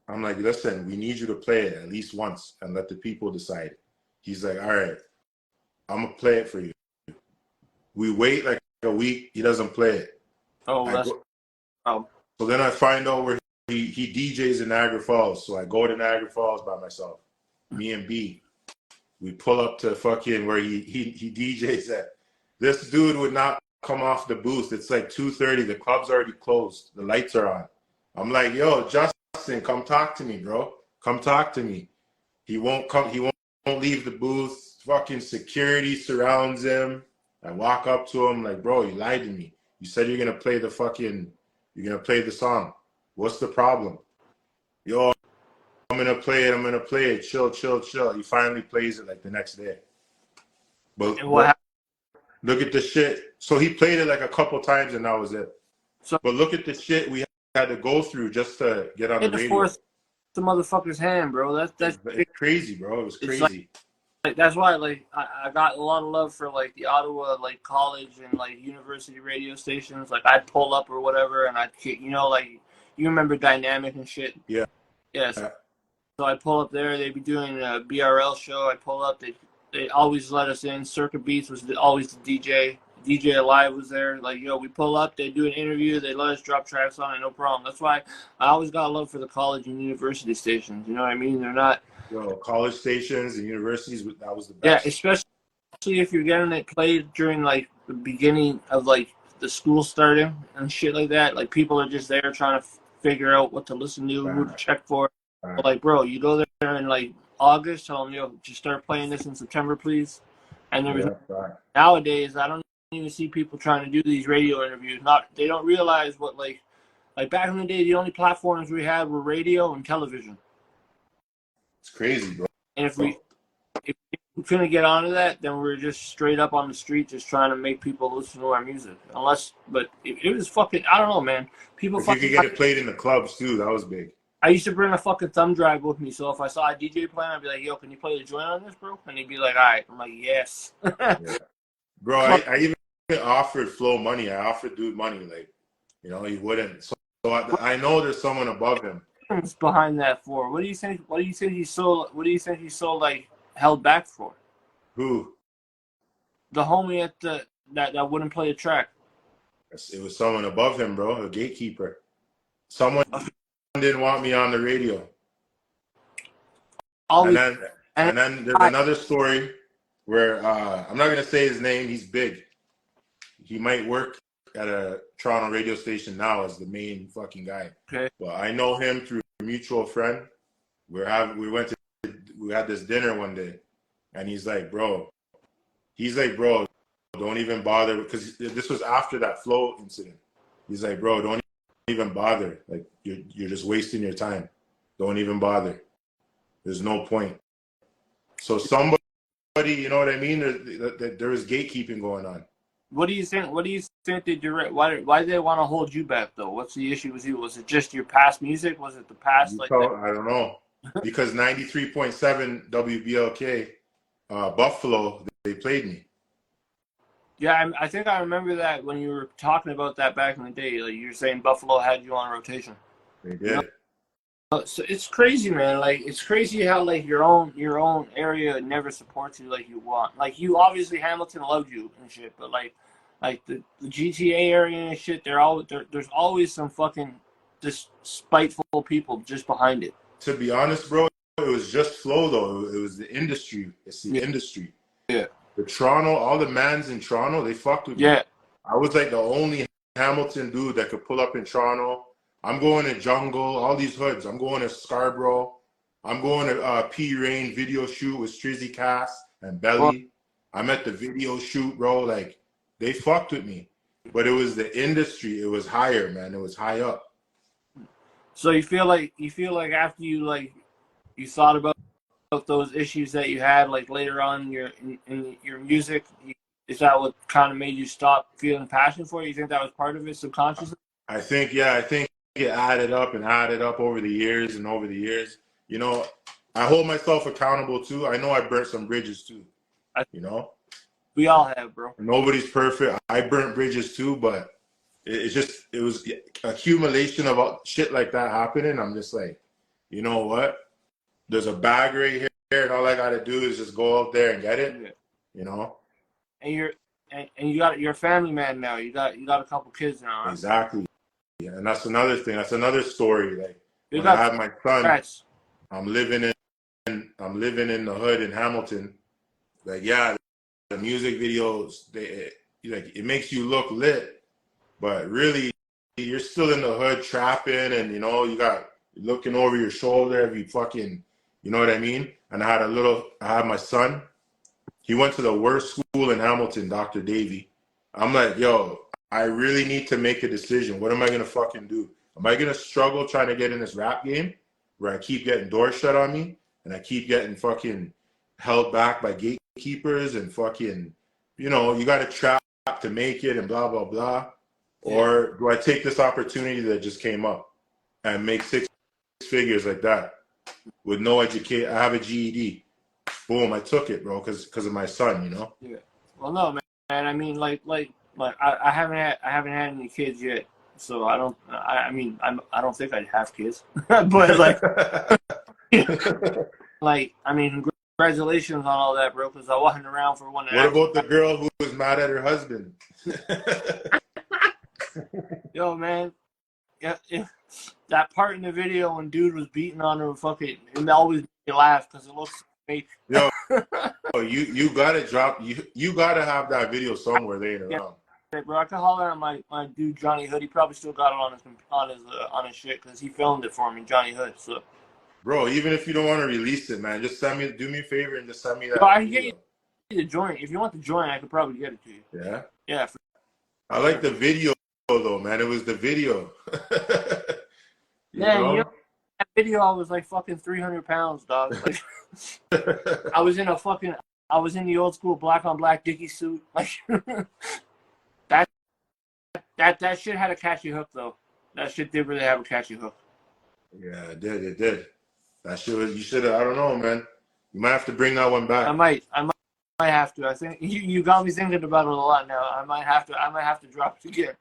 I'm like, listen, we need you to play it at least once and let the people decide. He's like, all right, I'm going to play it for you. We wait like a week. He doesn't play it. So then I find out where he DJs in Niagara Falls. So I go to Niagara Falls by myself. Me and B. We pull up to fucking where he DJs at. This dude would not come off the booth. It's like 2:30. The club's already closed. The lights are on. I'm like, yo, Justin, come talk to me, bro. Come talk to me. He won't come. He won't leave the booth. Fucking security surrounds him. I walk up to him like, bro, you lied to me. You said you're gonna play the song. What's the problem? Yo, I'm gonna play it. Chill. He finally plays it like the next day. But look at the shit. So he played it like a couple times and that was it. But look at the shit we had to go through just to get on the radio. Force the motherfucker's hand, bro. That's it's crazy, bro. It was crazy. Like, that's why, like, I got a lot of love for, like, the Ottawa, like, college and, like, university radio stations. Like, I'd pull up or whatever, and I'd, you know, like, you remember Dynamic and shit? Yeah. Yes. So I'd pull up there. They'd be doing a BRL show. I'd pull up. They always let us in. Circuit Beats was always the DJ. DJ Alive was there. Like, yo, we pull up. They do an interview. They let us drop tracks on it. No problem. That's why I always got love for the college and university stations. You know what I mean? They're not. Yo, college stations and universities, that was the best. Yeah, especially if you're getting it played during, like, the beginning of, like, the school starting and shit like that. Like people are just there trying to figure out what to listen to, who to check for. But like, bro, you go there in like August, tell them, yo, just start playing this in September, please. And there was nowadays, I don't even see people trying to do these radio interviews. They don't realize what like back in the day, the only platforms we had were radio and television. It's crazy, bro. And if we couldn't get onto that, then we're just straight up on the street, just trying to make people listen to our music. But it was fucking, I don't know, man. People. If you could get it played in the clubs too, that was big. I used to bring a fucking thumb drive with me, so if I saw a DJ playing, I'd be like, yo, can you play the joint on this, bro? And he'd be like, all right. I'm like, yes. Yeah. Bro, I even offered Flo money. I offered dude money, like, you know, he wouldn't. So I know there's someone above him. What's behind that for? What do you think? What do you think he's so like held back for? Who? The homie at that wouldn't play a track. It was someone above him, bro, a gatekeeper. Someone didn't want me on the radio. And then there's another story where I'm not gonna say his name. He's big. He might work at a Toronto radio station now as the main fucking guy. Okay. But I know him through a mutual friend. We had this dinner one day, and he's like, bro, don't even bother, because this was after that Flo incident. He's like, bro, don't even bother. Like, you're just wasting your time. Don't even bother. There's no point. So somebody, you know what I mean? There is gatekeeping going on. What do you think? What do you think they direct? Why did they want to hold you back though? What's the issue with you? Was it just your past music? Was it the past? I don't know. Because 93.7 WBLK, Buffalo, they played me. Yeah, I think I remember that when you were talking about that back in the day. Like you were saying, Buffalo had you on rotation. They did. You know? So it's crazy, man. Like it's crazy how like your own area never supports you like you want. Like you obviously Hamilton loved you and shit, but like the GTA area and shit, there's always some fucking just spiteful people just behind it. To be honest, bro, it was just Flo though. It was the industry. It's the industry. Yeah. The Toronto, all the mans in Toronto, they fucked with me. Yeah. I was like the only Hamilton dude that could pull up in Toronto. I'm going to Jungle, all these hoods. I'm going to Scarborough. I'm going to P Rain video shoot with Strizzy Cass and Belly. I'm at the video shoot, bro. Like, they fucked with me. But it was the industry. It was higher, man. It was high up. So you feel like after you thought about those issues that you had like later on in your music, is that what kind of made you stop feeling passion for it? You think that was part of it subconsciously? I think it added up over the years. You know, I hold myself accountable too. I know I burnt some bridges too. You know? We all have, bro. Nobody's perfect. I burnt bridges too, but it was accumulation of shit like that happening. I'm just like, you know what? There's a bag right here, and all I gotta do is just go out there and get it. Yeah. You know? And you're a family man now. You got a couple kids now. Huh? Exactly. Yeah, and that's another thing. That's another story. Like when I had my son, I'm living in the hood in Hamilton. Like, yeah, the music videos, it makes you look lit, but really you're still in the hood trapping, and you know you're looking over your shoulder every fucking, you know what I mean? And I had my son. He went to the worst school in Hamilton, Dr. Davey. I'm like, yo, I really need to make a decision. What am I going to fucking do? Am I going to struggle trying to get in this rap game where I keep getting doors shut on me and I keep getting fucking held back by gatekeepers and fucking, you know, you got to trap to make it and blah, blah, blah. Yeah. Or do I take this opportunity that just came up and make 6 figures like that with no education? I have a GED. Boom, I took it, bro, because of my son, you know? Yeah. Well, no, man. I mean, like I haven't had any kids yet, so I don't think I'd have kids. But like I mean, congratulations on all that, bro, because I wasn't around for one. What about the girl who was mad at her husband? Yo, man, yeah, that part in the video when dude was beating on her, fucking, it always made me laugh because it looks fake. Yo, you gotta drop. You gotta have that video somewhere laying around. bro. I could holler at my dude Johnny Hood. He probably still got it on his shit because he filmed it for me, Johnny Hood. So, Bro, even if you don't want to release it, man, just do me a favor and just send me yo, that I can get you video. the joint. If you want the joint, I could probably get it to you. Yeah? Yeah, I like the video, though, man. It was the video. You man, you know, know? that video I was like fucking 300 pounds, dog. Like, I was in the old school black on black Dickie suit. Like that shit had a catchy hook though. That shit did really have a catchy hook. Yeah, it did. It did. That shit was, you should have, I don't know, man. You might have to bring that one back. I might have to. I think you got me thinking about it a lot now. I might have to drop it again.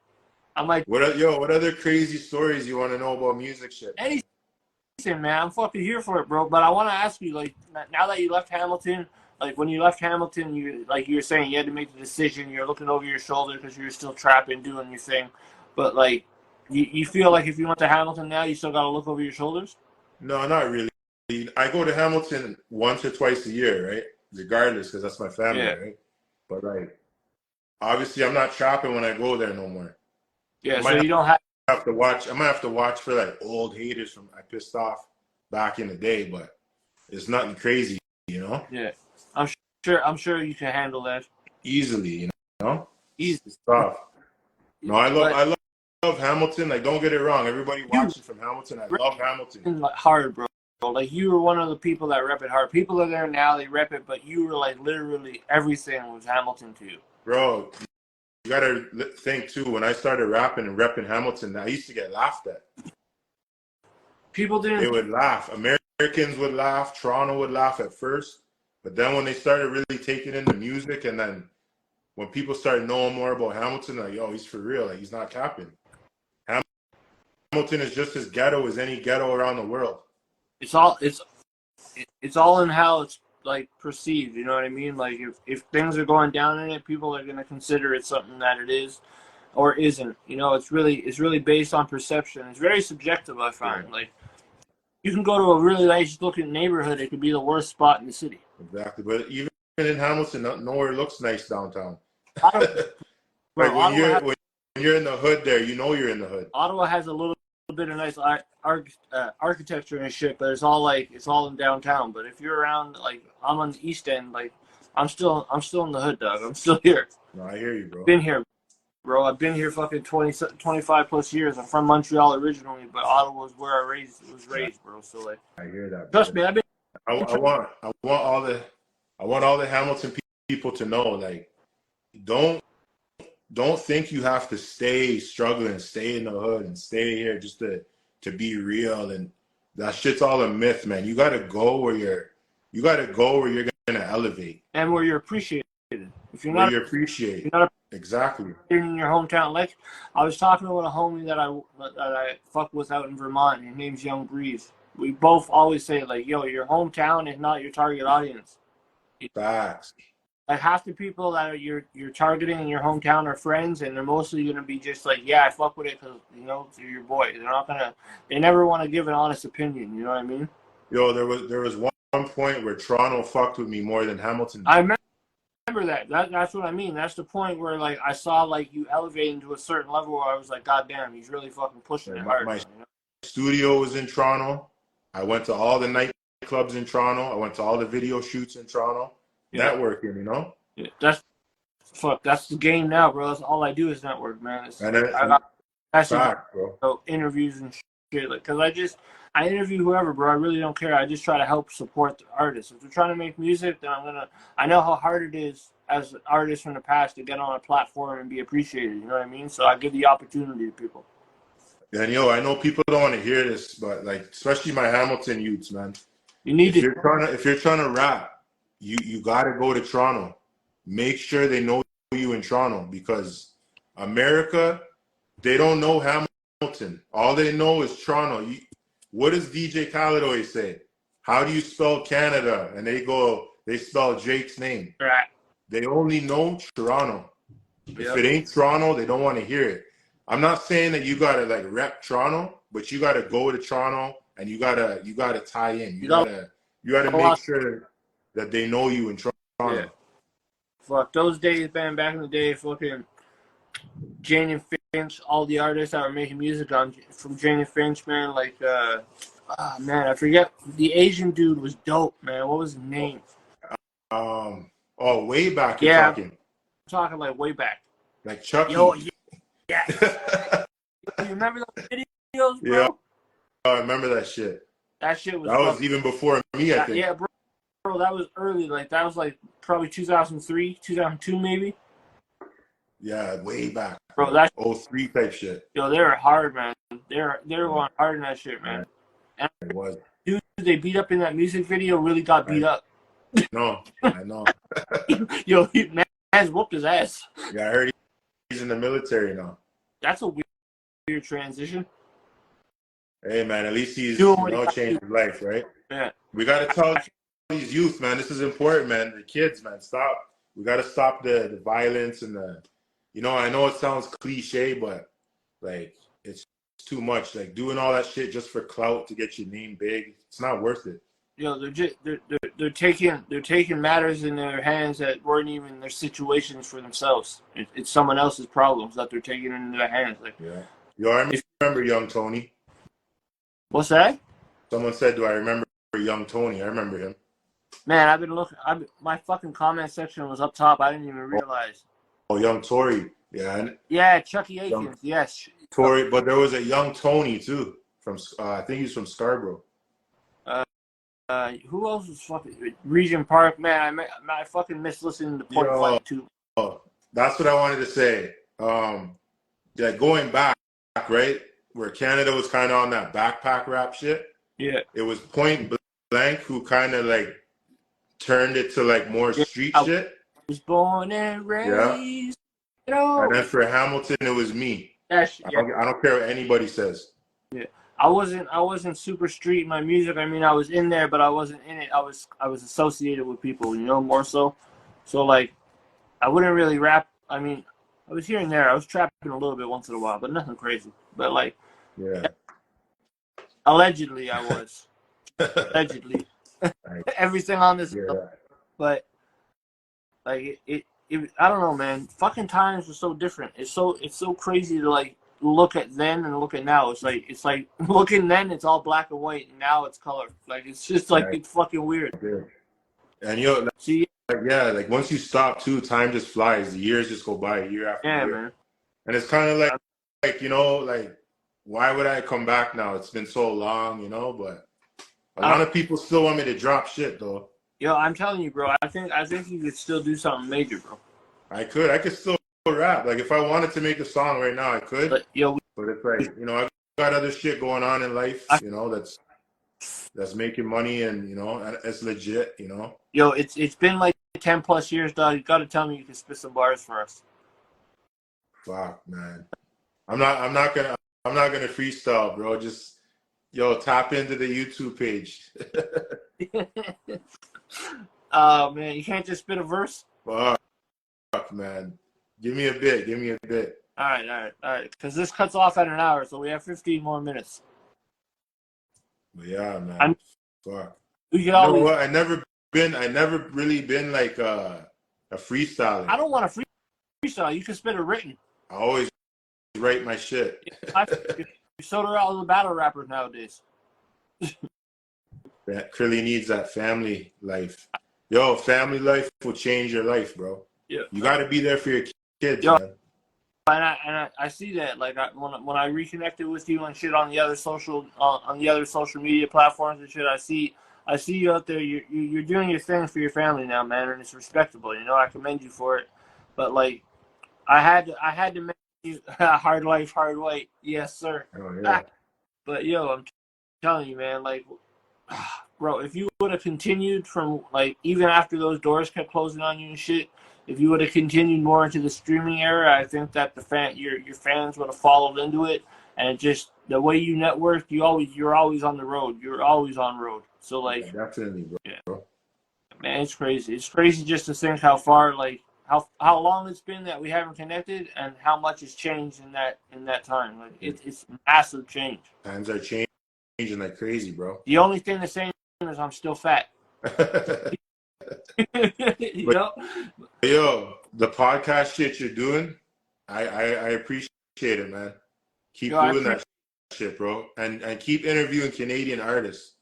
I might. What other crazy stories you want to know about music shit? Anything, man. I'm fucking here for it, bro. But I want to ask you, like, now that you left Hamilton, like when you left Hamilton, you were saying you had to make the decision. You're looking over your shoulder because you're still trapping, doing your thing. But like, you feel like if you went to Hamilton now, you still got to look over your shoulders? No, not really. I go to Hamilton once or twice a year, right? Regardless, because that's my family, Yeah. right? But like, obviously, I'm not trapping when I go there no more. Yeah, so you don't have to watch. I might have to watch for like old haters from I pissed off back in the day, but it's nothing crazy, you know. Yeah, I'm sure you can handle that Easily, you know. easy. It's tough. No, I love Hamilton. Like, don't get it wrong. Everybody watching from Hamilton, I love Hamilton. Hard, bro. Like you were one of the people that rep it hard. People are there now; they rep it, but you were like literally everything was Hamilton to you, Bro. You gotta think too. When I started rapping and repping Hamilton, I used to get laughed at. People didn't. They would laugh. Americans would laugh. Toronto would laugh at first, but then when they started really taking in the music, and then when people started knowing more about Hamilton, like, yo, he's for real. Like, he's not capping. Hamilton is just as ghetto as any ghetto around the world. It's all in how it's like perceived. You know what I mean? Like if things are going down in it, people are gonna consider it something that it is or isn't. You know, it's really based on perception. It's very subjective. I find like you can go to a really nice looking neighborhood, it could be the worst spot in the city. Exactly, but even in Hamilton, nowhere looks nice downtown. Like when you're in the hood, there, you know you're in the hood. Ottawa has a little bit of nice architecture and shit, but it's all in downtown. But if you're around, like I'm on the East End, like I'm still in the hood, dog. I'm still here. No, I hear you, bro. Been here, bro. I've been here fucking 25 plus years. I'm from Montreal originally, but Ottawa was where I was raised, bro. So like, I hear that. Trust me, I've been. I want all the Hamilton people to know, like, don't think you have to stay struggling, stay in the hood, and stay here just to be real. And that shit's all a myth, man. You gotta go where you're gonna elevate And where you're appreciated. If you're where not, you appreciate. you're not Exactly. in your hometown. Like I was talking with a homie that I fuck with out in Vermont. His name's Young Breeze. We both always say like, yo, your hometown is not your target audience. Facts. Like half the people that you're targeting in your hometown are friends, and they're mostly gonna be just like, yeah, I fuck with it because you know they're your boy. They never want to give an honest opinion. You know what I mean? Yo, there was one point where Toronto fucked with me more than Hamilton did. I remember that. That's what I mean. That's the point where like I saw like you elevating to a certain level where I was like, God damn, he's really fucking pushing it hard. My studio was in Toronto. I went to all the nightclubs in Toronto. I went to all the video shoots in Toronto. Yeah. Networking, you know? Yeah, that's the game now, bro. That's all I do is network, man. I got bro. Interviews and shit, like, cause I interview whoever, bro. I really don't care. I just try to help support the artists. If they're trying to make music, then I know how hard it is as artists from the past to get on a platform and be appreciated. You know what I mean? So I give the opportunity to people. And yo, I know people don't want to hear this, but like, especially my Hamilton youths, man. If you're trying to rap, you gotta go to Toronto. Make sure they know you in Toronto, because America, they don't know Hamilton. All they know is Toronto. What does DJ Khaled always say? How do you spell Canada? And they spell Jake's name. Right. They only know Toronto. Yep. If it ain't Toronto, they don't want to hear it. I'm not saying that you gotta like rep Toronto, but you gotta go to Toronto and you gotta tie in. You gotta make sure that they know you in Toronto. Yeah. Fuck those days, man. Back in the day, fucking Jane and Finch, all the artists that were making music from Jane and Finch, man. Like, man, I forget. The Asian dude was dope, man. What was his name? Way back you're Yeah, talking. I'm talking like way back. Like Chucky. Yo, yes. You remember those videos, bro? Yeah, I remember that shit. That shit was. That was even before me, I think. Yeah, bro, that was early. Like that was like probably 2003, 2002, maybe. Yeah, way back, bro. That 03 type shit. Yo, they were hard, man. They were going hard in that shit, man. And it was. Dude, they beat up in that music video. Really got beat up. No, I know. Yo, man's whooped his ass. Yeah, I heard he's in the military now. That's a weird transition. Hey, man, at least he's changed his life, right? Yeah. We got to tell these youth, man, this is important, man. The kids, man, stop. We got to stop the violence and the, I know it sounds cliche, but, like, it's too much. Like, doing all that shit just for clout to get your name big, it's not worth it. Yo, they're taking matters in their hands that weren't even their situations for themselves. It's someone else's problems that they're taking into their hands. Like, yeah. Yo, I remember Young Tony. What's that? Someone said, "Do I remember Young Tony?" I remember him. Man, I've been looking. My fucking comment section was up top. I didn't even realize. Oh, Young Tory. Yeah. Yeah, Chucky Akins. Yes. Tory, but there was a Young Tony too from. I think he's from Scarborough. Who else was fucking Regent Park? Man, I fucking miss listening to Point Fight too. Oh, that's what I wanted to say. Yeah, going back, right, where Canada was kind of on that backpack rap shit. Yeah. It was Point Blank who kind of like turned it to like more street shit. I was born and raised. Yeah. And then for Hamilton, it was me. Yeah. I don't care what anybody says. Yeah. I wasn't super street in my music. I mean, I was in there, but I wasn't in it. I was associated with people, more so. So like, I wouldn't really rap. I mean, I was here and there. I was trapping a little bit once in a while, but nothing crazy. But like, yeah. Allegedly, I was. Allegedly. Everything on this. Yeah. But like it, I don't know, man. Fucking times were so different. It's so crazy to like look at then and look at now. It's like looking then it's all black and white, and now it's color. Like it's just like it's fucking weird. And see, like once you stop too, time just flies. The years just go by year after year. Man. And it's kind of like like why would I come back now? It's been so long, but a lot of people still want me to drop shit though. Yo, I'm telling you, bro. I think you could still do something major, bro. I could still rap. Like if I wanted to make a song right now, I could. But it's like I've got other shit going on in life. That's making money and it's legit. Yo, it's been like 10+ years, dog. You got to tell me you can spit some bars for us. Fuck, man. I'm not gonna freestyle, bro. Just tap into the YouTube page. Oh man, you can't just spit a verse. Fuck, man. Give me a bit. All right. Because this cuts off at an hour, so we have 15 more minutes. But yeah, man. Fuck. You know what? I never really been like a freestyler. I don't want to freestyle. You can spit a written. I always write my shit. So do all the battle rappers nowadays. That Crilly needs that family life. Yo, family life will change your life, bro. Yeah. You got to be there for your kids, man. And I see that. Like when I reconnected with you and shit on the other social media platforms and shit, I see you out there. You're doing your thing for your family now, man, and it's respectable. I commend you for it. But like, I had to make you hard life, hard white. Yes, sir. Oh, yeah. But yo, I'm telling you, man, like, bro, if you would have continued from like even after those doors kept closing on you and shit, if you would have continued more into the streaming era, I think that your fans would have followed into it, and just the way you network, you're always on the road. You're always on road. So like, yeah, definitely, bro. Yeah. Man, it's crazy. It's crazy just to think how far, like how long it's been that we haven't connected, and how much has changed in that time. Like it's massive change. Times are changing like crazy, bro. The only thing the same is I'm still fat. Yo, the podcast shit you're doing, I appreciate it, man. Keep Yo, doing that shit, bro, and keep interviewing Canadian artists.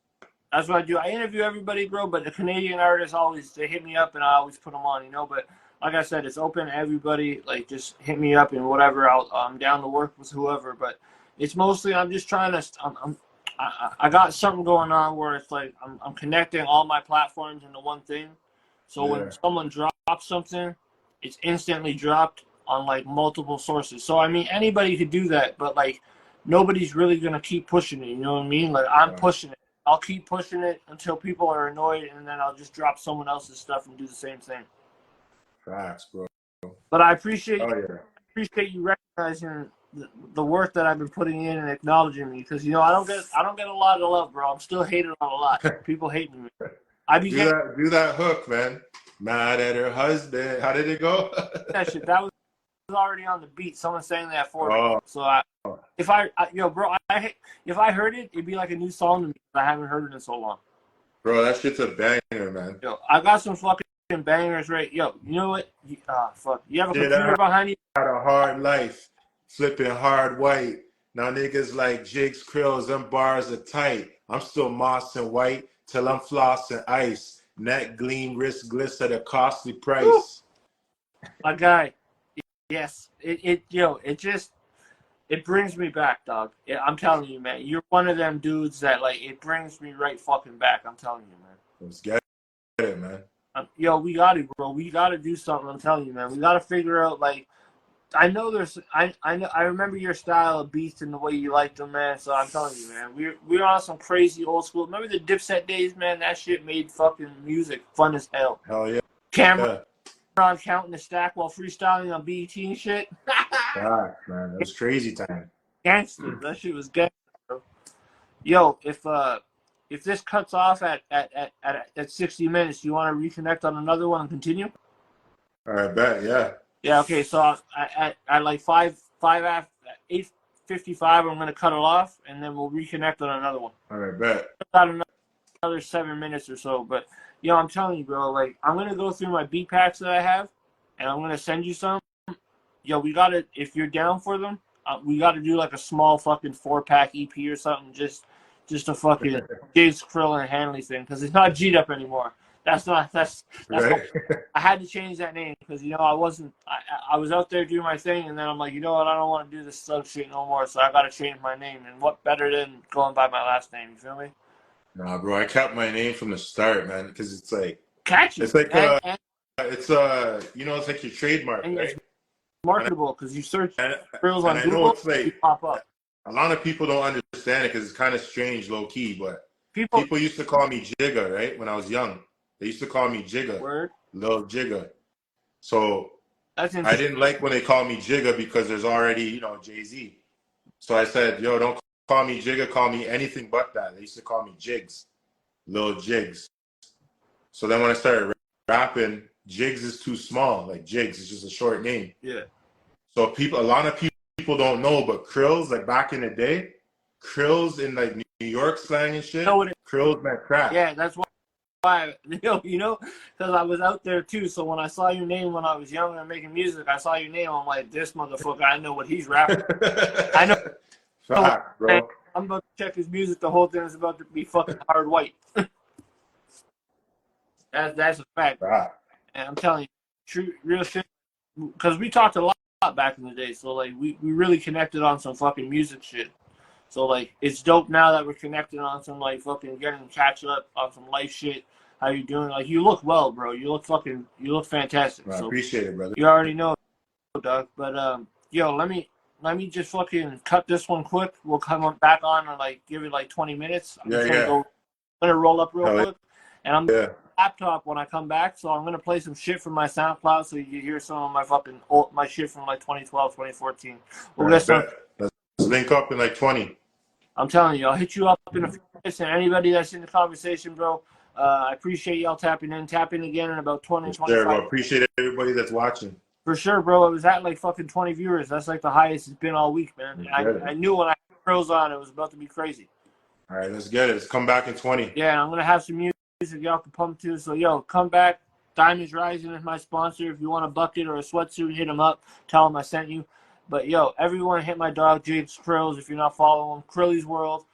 That's what I do. I interview everybody, bro, but the Canadian artists always, they hit me up and I always put them on, you know. But like I said, it's open to everybody. Like, just hit me up and whatever. I'm down to work with whoever. But it's mostly, I'm just trying to, I got something going on where it's like I'm connecting all my platforms into one thing. So when someone drops something, it's instantly dropped on like multiple sources. So I mean, anybody could do that, but like nobody's really gonna keep pushing it. You know what I mean? Like I'm pushing it. I'll keep pushing it until people are annoyed, and then I'll just drop someone else's stuff and do the same thing. Facts, bro. But I appreciate you recognizing the work that I've been putting in and acknowledging me, because you know I don't get a lot of love, bro. I'm still hated on a lot. People hate me. Do that hook, man. Mad at her husband. How did it go? That shit. That was already on the beat. Someone sang that for me. So if I heard it, it'd be like a new song to me. I haven't heard it in so long. Bro, that shit's a banger, man. Yo, I got some fucking bangers, right? Yo, you know what? Fuck. You have a computer behind you? Had a hard life, flipping hard white. Now niggas like JIGZ CRILLZ, them bars are tight. I'm still mossing white till I'm flossing ice. Neck gleam, wrist gliss at a costly price. Woo! My guy, yes. It brings me back, dog. I'm telling you, man. You're one of them dudes that, like, it brings me right fucking back. I'm telling you, man. Let's get it, man. Yo, we got it, bro. We got to do something. I'm telling you, man. We got to figure out, like, I know I remember your style of beats and the way you like them, man. So I'm telling you, man, we're on some crazy old school. Remember the Dipset days, man? That shit made fucking music fun as hell. Hell yeah. Camera on counting the stack while freestyling on BET and shit. God, man, that was crazy time. Gangster, that shit was gangster, bro. Yo, if this cuts off at 60 minutes, you want to reconnect on another one and continue? All right, bet, yeah. Yeah, okay, so at like 8:55, I'm going to cut it off, and then we'll reconnect on another one. All right, bet. About another 7 minutes or so. But, yo, I'm telling you, bro, like, I'm going to go through my beat packs that I have, and I'm going to send you some. Yo, we got to, if you're down for them, we got to do like a small fucking 4-pack EP or something, just a fucking JIGZ CRILLZ and Hanley thing, because it's not G'd Up anymore. That's right. I had to change that name because, you know, I was out there doing my thing, and then I'm like, you know what, I don't want to do this stuff shit no more, so I got to change my name. And what better than going by my last name, you feel me? Nah, bro, I kept my name from the start, man, because it's like catchy. It's like it's you know, it's like your trademark, right? It's marketable because you search CRILLZ on Google, I know it's like, you pop up. A lot of people don't understand it because it's kind of strange, low key, but people used to call me Jigga, right? When I was young, they used to call me Jigga, Lil Jigga. So I didn't like when they called me Jigga because there's already, you know, Jay-Z. So I said, yo, don't call me Jigga, call me anything but that. They used to call me JIGZ, Lil JIGZ. So then when I started rapping, JIGZ is too small. Like JIGZ is just a short name. Yeah. So a lot of people don't know, but CRILLZ, like back in the day, CRILLZ in like New York slang and shit, CRILLZ meant crack. Yeah, that's why. You know, because I was out there too. So when I saw your name when I was young and making music, I saw your name. I'm like, this motherfucker, I know what he's rapping. I know. Fact, bro. I'm about to check his music. The whole thing is about to be fucking hard white. That's a fact. And I'm telling you, true, real shit. Because we talked a lot back in the day. So like, we really connected on some fucking music shit. So like, it's dope now that we're connected on some like fucking getting catch up on some life shit. How you doing? Like, you look well, bro. You look fantastic. I appreciate it, brother. You already know, Doug. But yo, let me just fucking cut this one quick. We'll come back on and like give it like 20 minutes. I'm gonna roll up real quick, and I'm laptop when I come back. So I'm gonna play some shit from my SoundCloud so you can hear some of my fucking my shit from like 2012, 2014. We'll get some. Let's link up in like 20. I'm telling you, I'll hit you up in a few minutes, and anybody that's in the conversation, bro. I appreciate y'all tapping in. Tap in again in about 20, 25. I appreciate everybody that's watching. For sure, bro. It was at like fucking 20 viewers. That's like the highest it's been all week, man. I knew when I had CRILLZ on, it was about to be crazy. All right, let's get it. Let's come back in 20. Yeah, and I'm going to have some music y'all can pump to. So, yo, come back. Diamonds Rising is my sponsor. If you want a bucket or a sweatsuit, hit him up. Tell him I sent you. But, yo, everyone hit my dog, JIGZ CRILLZ, if you're not following him. Crilly's World.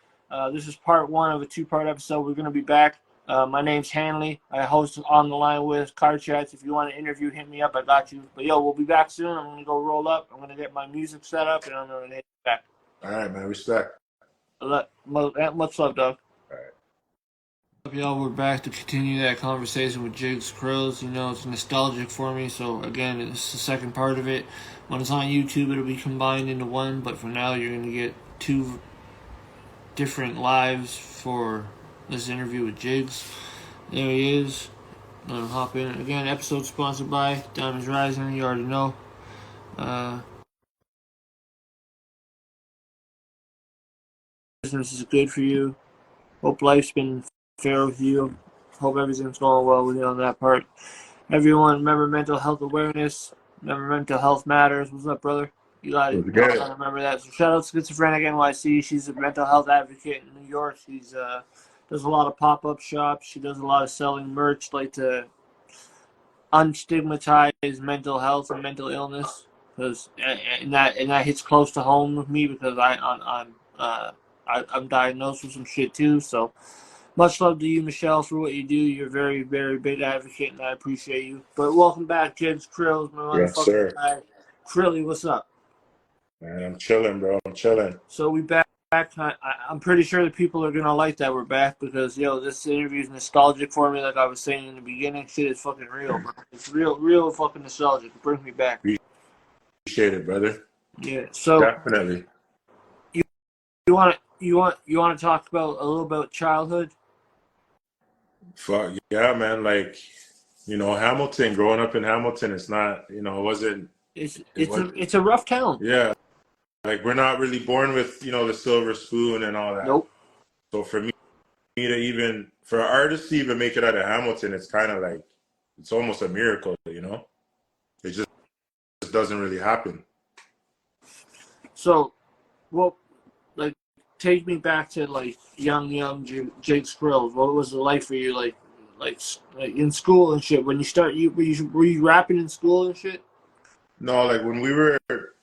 This is part 1 of a 2-part episode. We're going to be back. My name's Hanley. I host On the Line with Card Chats. If you want to interview, hit me up. I got you. But, yo, we'll be back soon. I'm going to go roll up. I'm going to get my music set up, and I'm going to hit you back. All right, man. Respect. Much love, dog. All right. Y'all, we're back to continue that conversation with JIGZ CRILLZ. You know, it's nostalgic for me, so again, it's the second part of it. When it's on YouTube, it'll be combined into one, but for now, you're going to get 2 different lives for this interview with JIGZ. There he is. Let him hop in. Again, episode sponsored by Diamonds Rising, you already know. Business is good for you. Hope life's been fair with you. Hope everything's going well with you on that part. Everyone, remember mental health awareness. Remember mental health matters. What's up, brother? You got to remember that. So shout out to Schizophrenic NYC. She's a mental health advocate in New York. She's does a lot of pop-up shops. She does a lot of selling merch, like to unstigmatize mental health and mental illness, because and that hits close to home with me because I'm diagnosed with some shit too. So much love to you, Michelle, for what you do. You're a very, very big advocate, and I appreciate you. But welcome back, JIGZ CRILLZ, my motherfucking guy. Crilly, what's up? Man, I'm chilling, bro. I'm chilling. So we back. I'm pretty sure that people are gonna like that we're back because, yo, this interview is nostalgic for me. Like I was saying in the beginning, shit is fucking real, bro. It's real fucking nostalgic. It brings me back. Appreciate it, brother. Yeah. So definitely. You want to talk about a little about childhood? Fuck yeah, man. Like, you know, Hamilton. Growing up in Hamilton, it's not. You know, it wasn't. It's a rough town. Yeah. Like, we're not really born with, you know, the silver spoon and all that. Nope. So for me for artists to even make it out of Hamilton, it's kind of like, it's almost a miracle, you know? It just doesn't really happen. So, well, like, take me back to, like, young JIGZ CRILLZ. What was it like for you, like in school and shit? When you start, were you rapping in school and shit? No, like when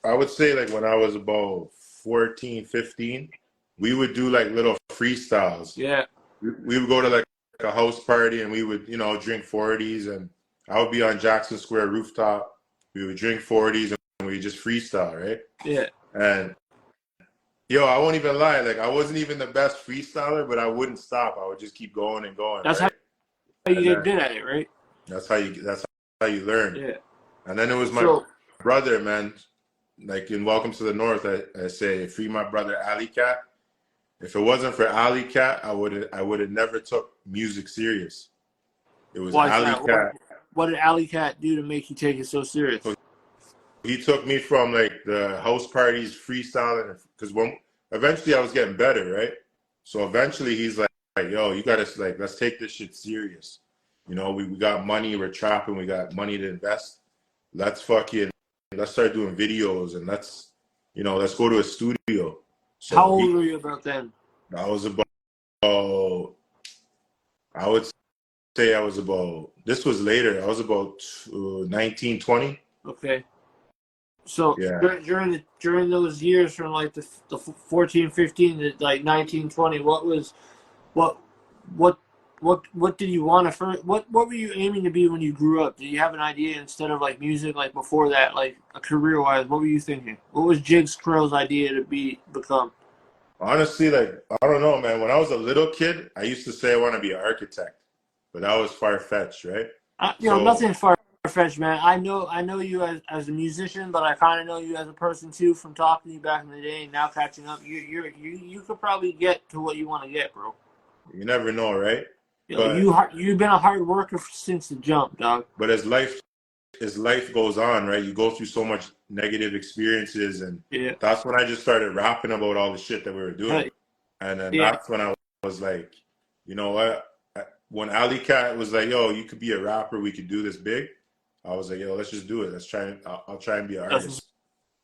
I would say like when I was about 14, 15, we would do like little freestyles. Yeah. We would go to like a house party and we would, you know, drink 40s, and I would be on Jackson Square rooftop. We would drink 40s and we just freestyle, right? Yeah. And yo, I won't even lie, like I wasn't even the best freestyler, but I wouldn't stop. I would just keep going and going. That's right? how you get good at it, right? That's how you learn. Yeah. And then it was my brother, man. Like in Welcome to the North, I say, free my brother Alley Cat. If it wasn't for Alley Cat, I would have never took music serious. It was Alley Cat. What did Alley Cat do to make you take it so serious? He took me from like the house parties, freestyling, because eventually I was getting better, right? So eventually he's like, yo, you gotta like, let's take this shit serious. You know, we got money, we're trapping, we got money to invest. Let's start doing videos, and let's go to a studio. So how old were you about then? I was about, I would say I was about, this was later, I was about 19, 20. Okay. So yeah. during those years from like the 14, 15 to like 19, 20, what did you want to first? What were you aiming to be when you grew up? Did you have an idea instead of like music, like before that, like a career-wise? What were you thinking? What was JIGZ CRILLZ' idea to become? Honestly, like, I don't know, man. When I was a little kid, I used to say I want to be an architect, but that was far-fetched, right? Nothing far-fetched, man. I know you as a musician, but I kind of know you as a person too from talking to you back in the day and now catching up. You could probably get to what you want to get, bro. You never know, right? You've been a hard worker since the jump, dog. But as life goes on, right, you go through so much negative experiences, and that's when I just started rapping about all the shit that we were doing. Right. And then that's when I was like, you know what? When Alley Cat was like, yo, you could be a rapper, we could do this big, I was like, yo, let's just do it. I'll try and be an artist.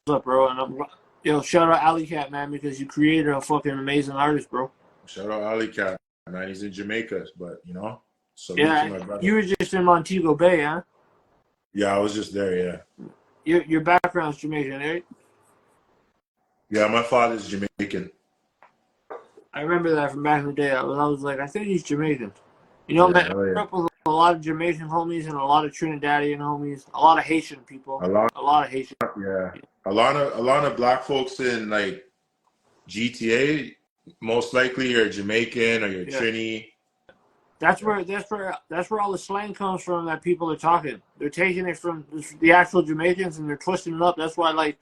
What's up, bro? And shout out Alley Cat, man, because you created a fucking amazing artist, bro. Shout out Alley Cat, man. He's in Jamaica, but you know. Salute to Yeah, my brother. you were just in Montego Bay, huh? Yeah, I was just there. Yeah. Your background's Jamaican, right? Yeah, my father's Jamaican. I remember that from back in the day. I was like, I think he's Jamaican. You know, man, Yeah, I oh grew yeah. up with a lot of Jamaican homies and a lot of Trinidadian homies, a lot of Haitian people, A lot. a lot of Haitian. Yeah. A lot of black folks in like GTA, most likely you're Jamaican or you're Yeah, Trini. that's Yeah. where all the slang comes from that people are talking. They're taking it from the actual Jamaicans and they're twisting it up. That's why, like,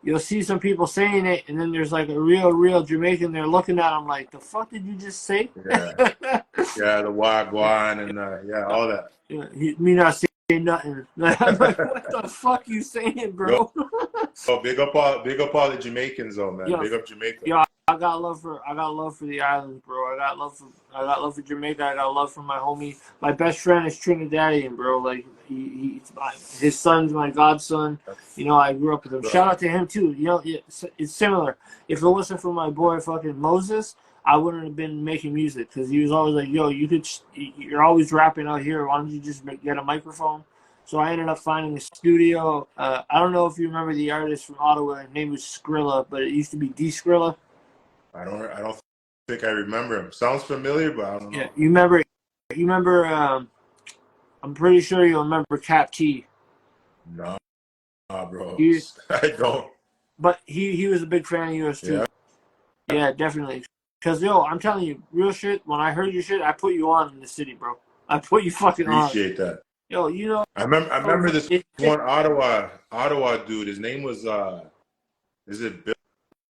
you'll see some people saying it, and then there's like a real Jamaican. They're looking at them like, "The fuck did you just say?" Yeah. Yeah, the Wagwan and yeah, all that. Yeah, me not saying nothing. I'm like, what the fuck you saying, Yo, bro? big up all the Jamaicans though, man. Yo, Big up Jamaica. yo, I got love for the islands, bro. I got love for Jamaica. I got love for my homie. My best friend is Trinidadian, bro. Like his son's my godson. You know, I grew up with him. Shout out to him too. You know, it's similar. If it wasn't for my boy fucking Moses, I wouldn't have been making music because he was always like, "Yo, you're always rapping out here. Why don't you just get a microphone?" So I ended up finding a studio. I don't know if you remember the artist from Ottawa. His name was Skrilla, but it used to be D Skrilla. I don't think I remember him. Sounds familiar, but I don't Yeah, know. you remember? You remember? I'm pretty sure you'll remember Cap T. No, nah, bro. He, I don't. but he was a big fan of yours too. Yeah. Yeah, definitely. Cause yo, I'm telling you, real shit. When I heard your shit, I put you on in the city, bro. I put you fucking on. Appreciate that. Yo, you know. I remember this one Ottawa dude. His name was is it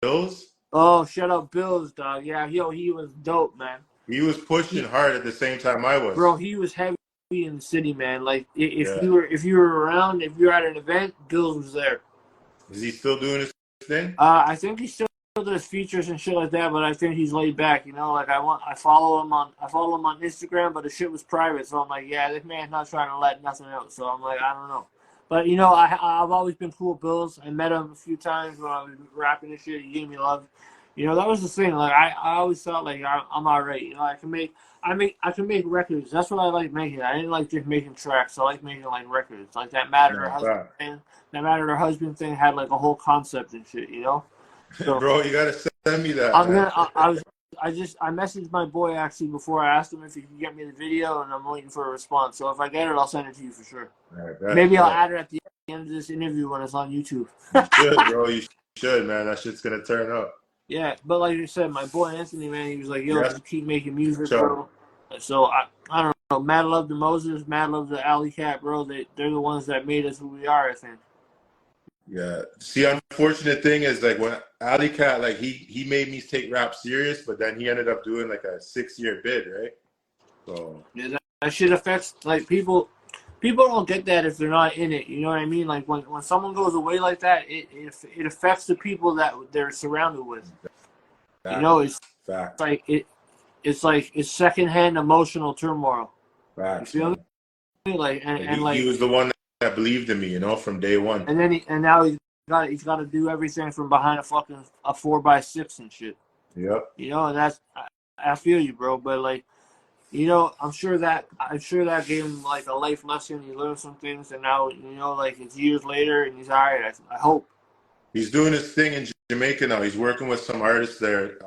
Bills? Oh, shut up, Bills, dog. Yeah, yo, he was dope, man. He was pushing hard at the same time I Bro, was. he was heavy in the city, man. Like Yeah. if you were around, if you were at an event, Bills was there. Is he still doing his thing? I think he still does features and shit like that, but I think he's laid back. You know, like I follow him on Instagram, but the shit was private, so I'm like, yeah, this man's not trying to let nothing out. So I'm like, I don't know. But you know, I've always been cool with Bills. I met him a few times when I was rapping and shit. He gave me love. You know, that was the thing. Like I always felt like I'm alright. You know, I can make records. That's what I like making. I didn't like just making tracks. I like making like records. Like that Matter No, Husband thing. That Matter Her Husband thing had like a whole concept and shit. You know. So bro, you gotta send me that, I'm man. gonna. I messaged my boy actually before I asked him if he could get me the video, and I'm waiting for a response. So if I get it, I'll send it to you for sure. Right, Maybe I'll add it at the end of this interview when it's on YouTube. you should, bro. You should, man. That shit's gonna turn up. Yeah, but like you said, my boy Anthony, man, he was like, "Yo, Yes, just keep making music, sure. bro." So I don't know. Mad love to Moses, mad love to Alley Cat, bro. They're the ones that made us who we are, I think. Yeah. See, unfortunate thing is like when Ali Cat, like he made me take rap serious, but then he ended up doing like a 6-year bid, right? So Yeah, that shit affects like people. People don't get that if they're not in it. You know what I mean? Like when someone goes away like that, it affects the people that they're surrounded with. You know, it's fact. like it's secondhand emotional turmoil. Facts, You feel man. me? Like and He like was the one that believed in me, from day one. and then now he's got to do everything from behind a fucking a 4x6 and shit. Yep. You know, and I feel you, bro. But like, you know, I'm sure that gave him like a life lesson. He learned some things, and now like it's years later, and he's all right. I hope He's doing his thing in Jamaica now. He's working with some artists there.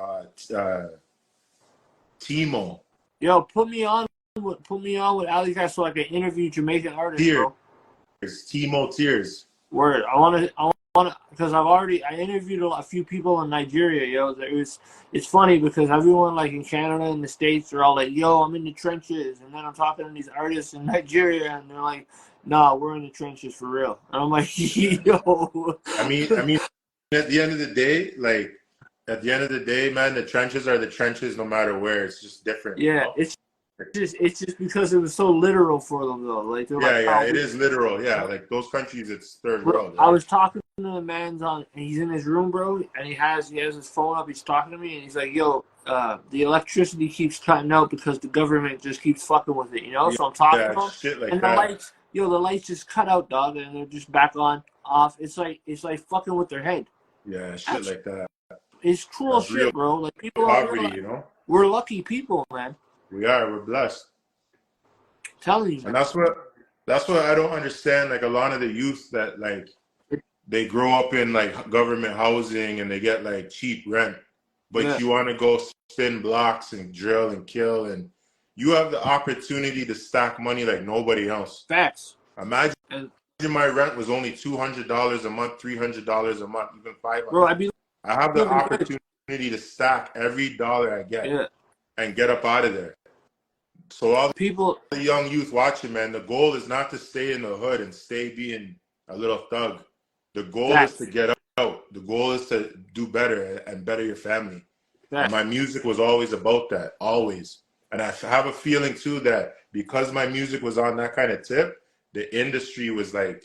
Timo. Yo, put me on with Ali guys so I can interview Jamaican artists, Tears. bro. Timo Tears. Word. I want to because I interviewed a few people in Nigeria. Yo, it's funny because everyone like in Canada and the States are all like, "Yo, I'm in the trenches," and then I'm talking to these artists in Nigeria, and they're like, "Nah, we're in the trenches for real." And I'm like, "Yo." I mean, at the end of the day, man, the trenches are the trenches, no matter where. It's just different. Yeah, it's just because it was so literal for them though. Like they're like, Yeah, "Oh, it is literal. Yeah, like those countries, it's third bro, world. I Right? was talking to the man's and he's in his room, bro, and he has his phone up. He's talking to me, and he's like, "Yo, the electricity keeps cutting out because the government just keeps fucking with it, you know." So I'm talking to him, Shit like and that. the lights just cut out, dog, and they're just back on, off. It's like fucking with their head. Yeah, shit like that. It's cruel That's real shit, bro. Like people don't poverty, realize we're lucky people, man. We're blessed. Telling you, And that's what I don't understand. Like a lot of the youth that like they grow up in like government housing and they get like cheap rent, but you want to go spin blocks and drill and kill, and you have the opportunity to stack money like nobody else. Facts. Imagine my rent was only $200 a month, $300 a month, even $500. Bro, I have the opportunity to stack every dollar I get and get up out of there. So all the young youth watching, man, the goal is not to stay in the hood and stay being a little thug. The goal is to get out. The goal is to do better and better your family. And my music was always about that, always. And I have a feeling too that because my music was on that kind of tip, the industry was like,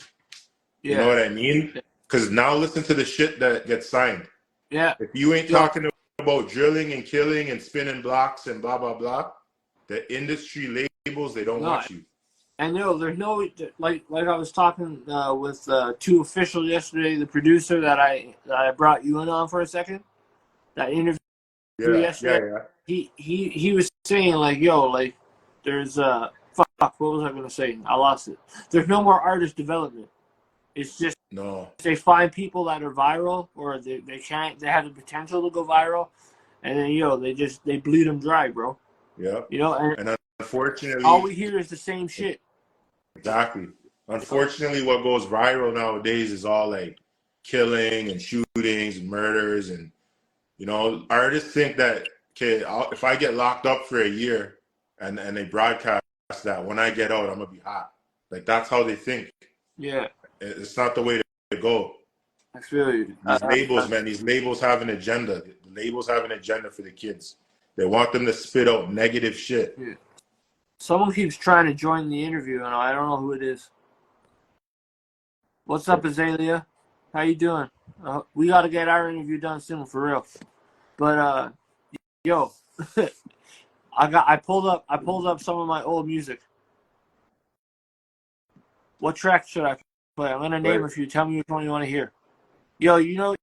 you know what I mean? Because now listen to the shit that gets signed. Yeah. If you ain't talking about drilling and killing and spinning blocks and blah, blah, blah, the industry labels, they don't want you. And there's no, like I was talking with two officials yesterday, the producer that I brought you in on for a second, that interview yesterday. He was saying like, yo, like there's fuck, what was I gonna say? I lost it. There's no more artist development. It's just they find people that are viral or they have the potential to go viral, and then they bleed them dry, bro. Yeah. And unfortunately, all we hear is the same shit. Exactly. Unfortunately, what goes viral nowadays is all like killing and shootings and murders, and artists think that if I get locked up for a year and they broadcast that when I get out I'm gonna be hot. Like that's how they think. Yeah. It's not the way to go. I feel you. These labels, man, these labels have an agenda. The labels have an agenda for the kids. They want them to spit out negative shit. Yeah. Someone keeps trying to join the interview, and I don't know who it is. What's up, Azalea? How you doing? We got to get our interview done soon, for real. But yo, I pulled up some of my old music. What track should I play? I'm gonna name a few. Tell me which one you want to hear. Yo, you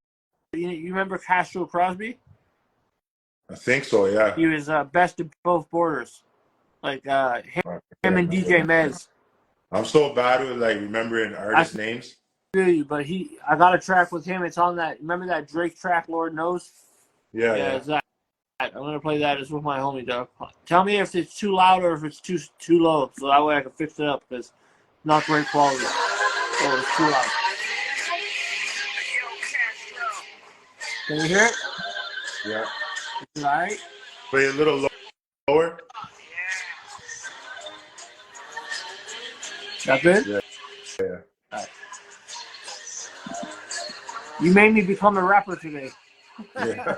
remember Castro Crosby? I think so, yeah. He was best of both borders. Like him and DJ Mez. I'm so bad with like remembering artist names. I feel you, but I got a track with him. It's on that. Remember that Drake track, Lord Knows? Yeah. It's that. I'm gonna play that. It's with my homie, dog. Tell me if it's too loud or if it's too low, so that way I can fix it up because it's not great quality. Oh, it's too loud. Can you hear it? Yeah. Is it all right? Play a little lower. That good? Yeah. All right. You made me become a rapper today. Yeah.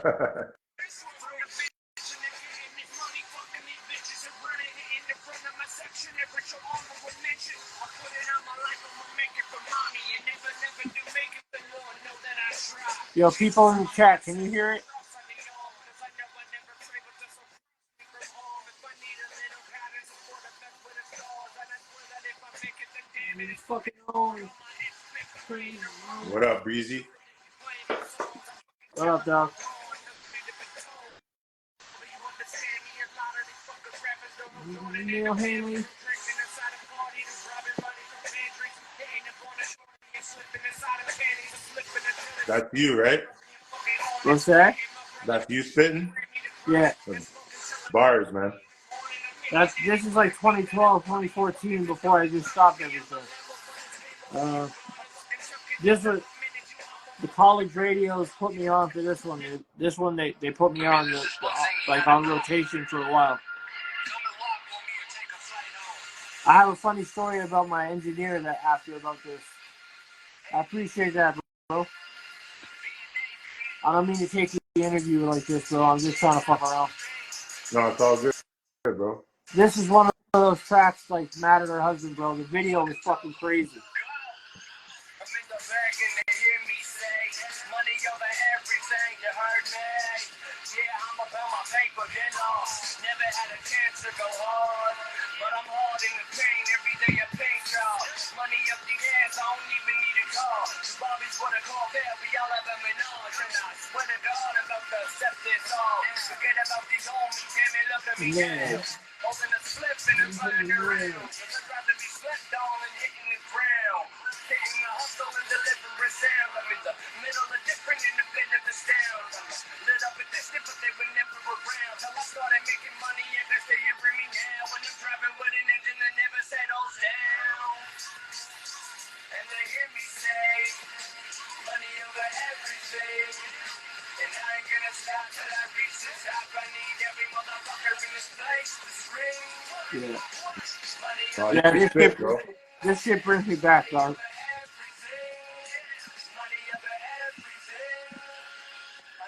Yo, people in the chat, can you hear it? Fucking on. What up, Breezy? What up, dog? Hanley. That's you, right? What's that? That's you spitting? Yeah. Bars, man. This is like 2012, 2014 before I just stopped everything. The college radios put me on for this one. This one they put me on like on rotation for a while. I have a funny story about my engineer that asked me about this. I appreciate that, bro. I don't mean to take the interview like this, bro. I'm just trying to fuck around. No, it's all good, bro. This is one of those tracks like Mad at Her Husband, bro. The video is fucking crazy. Never had a chance to go hard, but I'm hard in the pain every day. I paint y'all. Money up the ass, I don't even need a car. Bobby's what I call that. We all have a menage, and I swear to God I'm about to accept this all. Forget about these homies, damn it, look at me now. Holding a slip and it's hitting the ground. I'd rather be slept on and hitting the ground. Hitting the hustle and delivering sound. I'm in the middle of different in the bit of the sound. I'm lit up and distant, but they were never around. Till I started making money, and they say you bring me now. When I'm driving with an engine that never settles down. And they hear me say, money over everything. And I ain't gonna stop till I reach the top. I need every motherfucker in this place to scream. Yeah. This shit brings me back, dog. I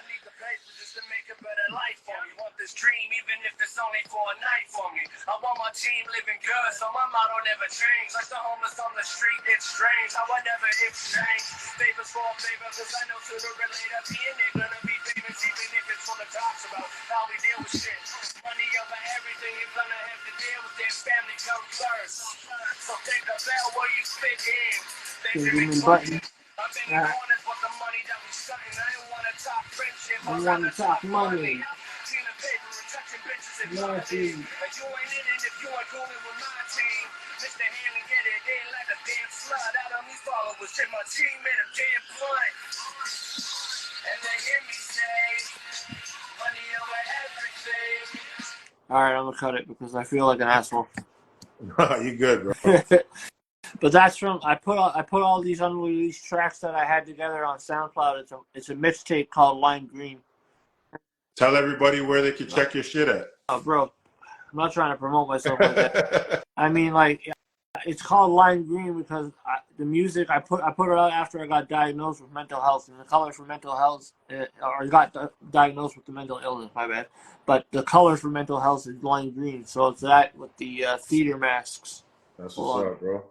need the paper just to make a better life for me. Want this dream, even if it's only for a night for me. I want my team living good, so my motto never change. Like the homeless on the street, it's strange how I never exchange favors for favor, cause I know sooner or later being it gonna be famous, even if it's for the talks about how we deal with shit. Money over everything, you're gonna have to deal with it. Family comes first, so think about where you fit in. I've been in corners with the money that we stunting. I don't want to talk friendship. I want to talk money. Feeling paper and touching bitches and money. But you ain't in it if you ain't cooling with my team. Mr. Hanley get it in like a damn slut. Out on these followers, shit, my team made a damn blunt. And they hear me say, money over everything. Alright, I'm gonna cut it because I feel like an asshole. You good, bro. But that's from I put all these unreleased tracks that I had together on SoundCloud. It's a mixtape called Lime Green. Tell everybody where they can check your shit at. Oh, bro, I'm not trying to promote myself like that. I mean, like, it's called Lime Green because the music I put it out after I got diagnosed with mental health, and the colors for mental health, or got diagnosed with the mental illness. My bad. But the color for mental health is lime green, so it's that with the theater masks. That's what's up, bro.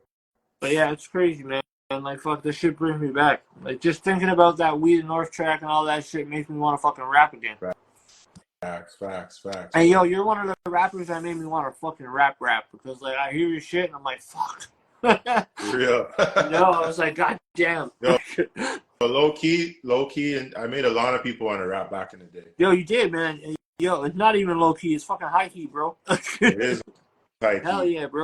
But yeah, it's crazy, man. And like, fuck, this shit brings me back. Like, just thinking about that We the North track and all that shit makes me want to fucking rap again. Facts. Hey, yo, you're one of the rappers that made me want to fucking rap because, like, I hear your shit and I'm like, fuck. Real. I was like, god damn. Yo, low key, and I made a lot of people want to rap back in the day. Yo, you did, man. And, yo, it's not even low key. It's fucking high key, bro. It is high key. Hell yeah, bro.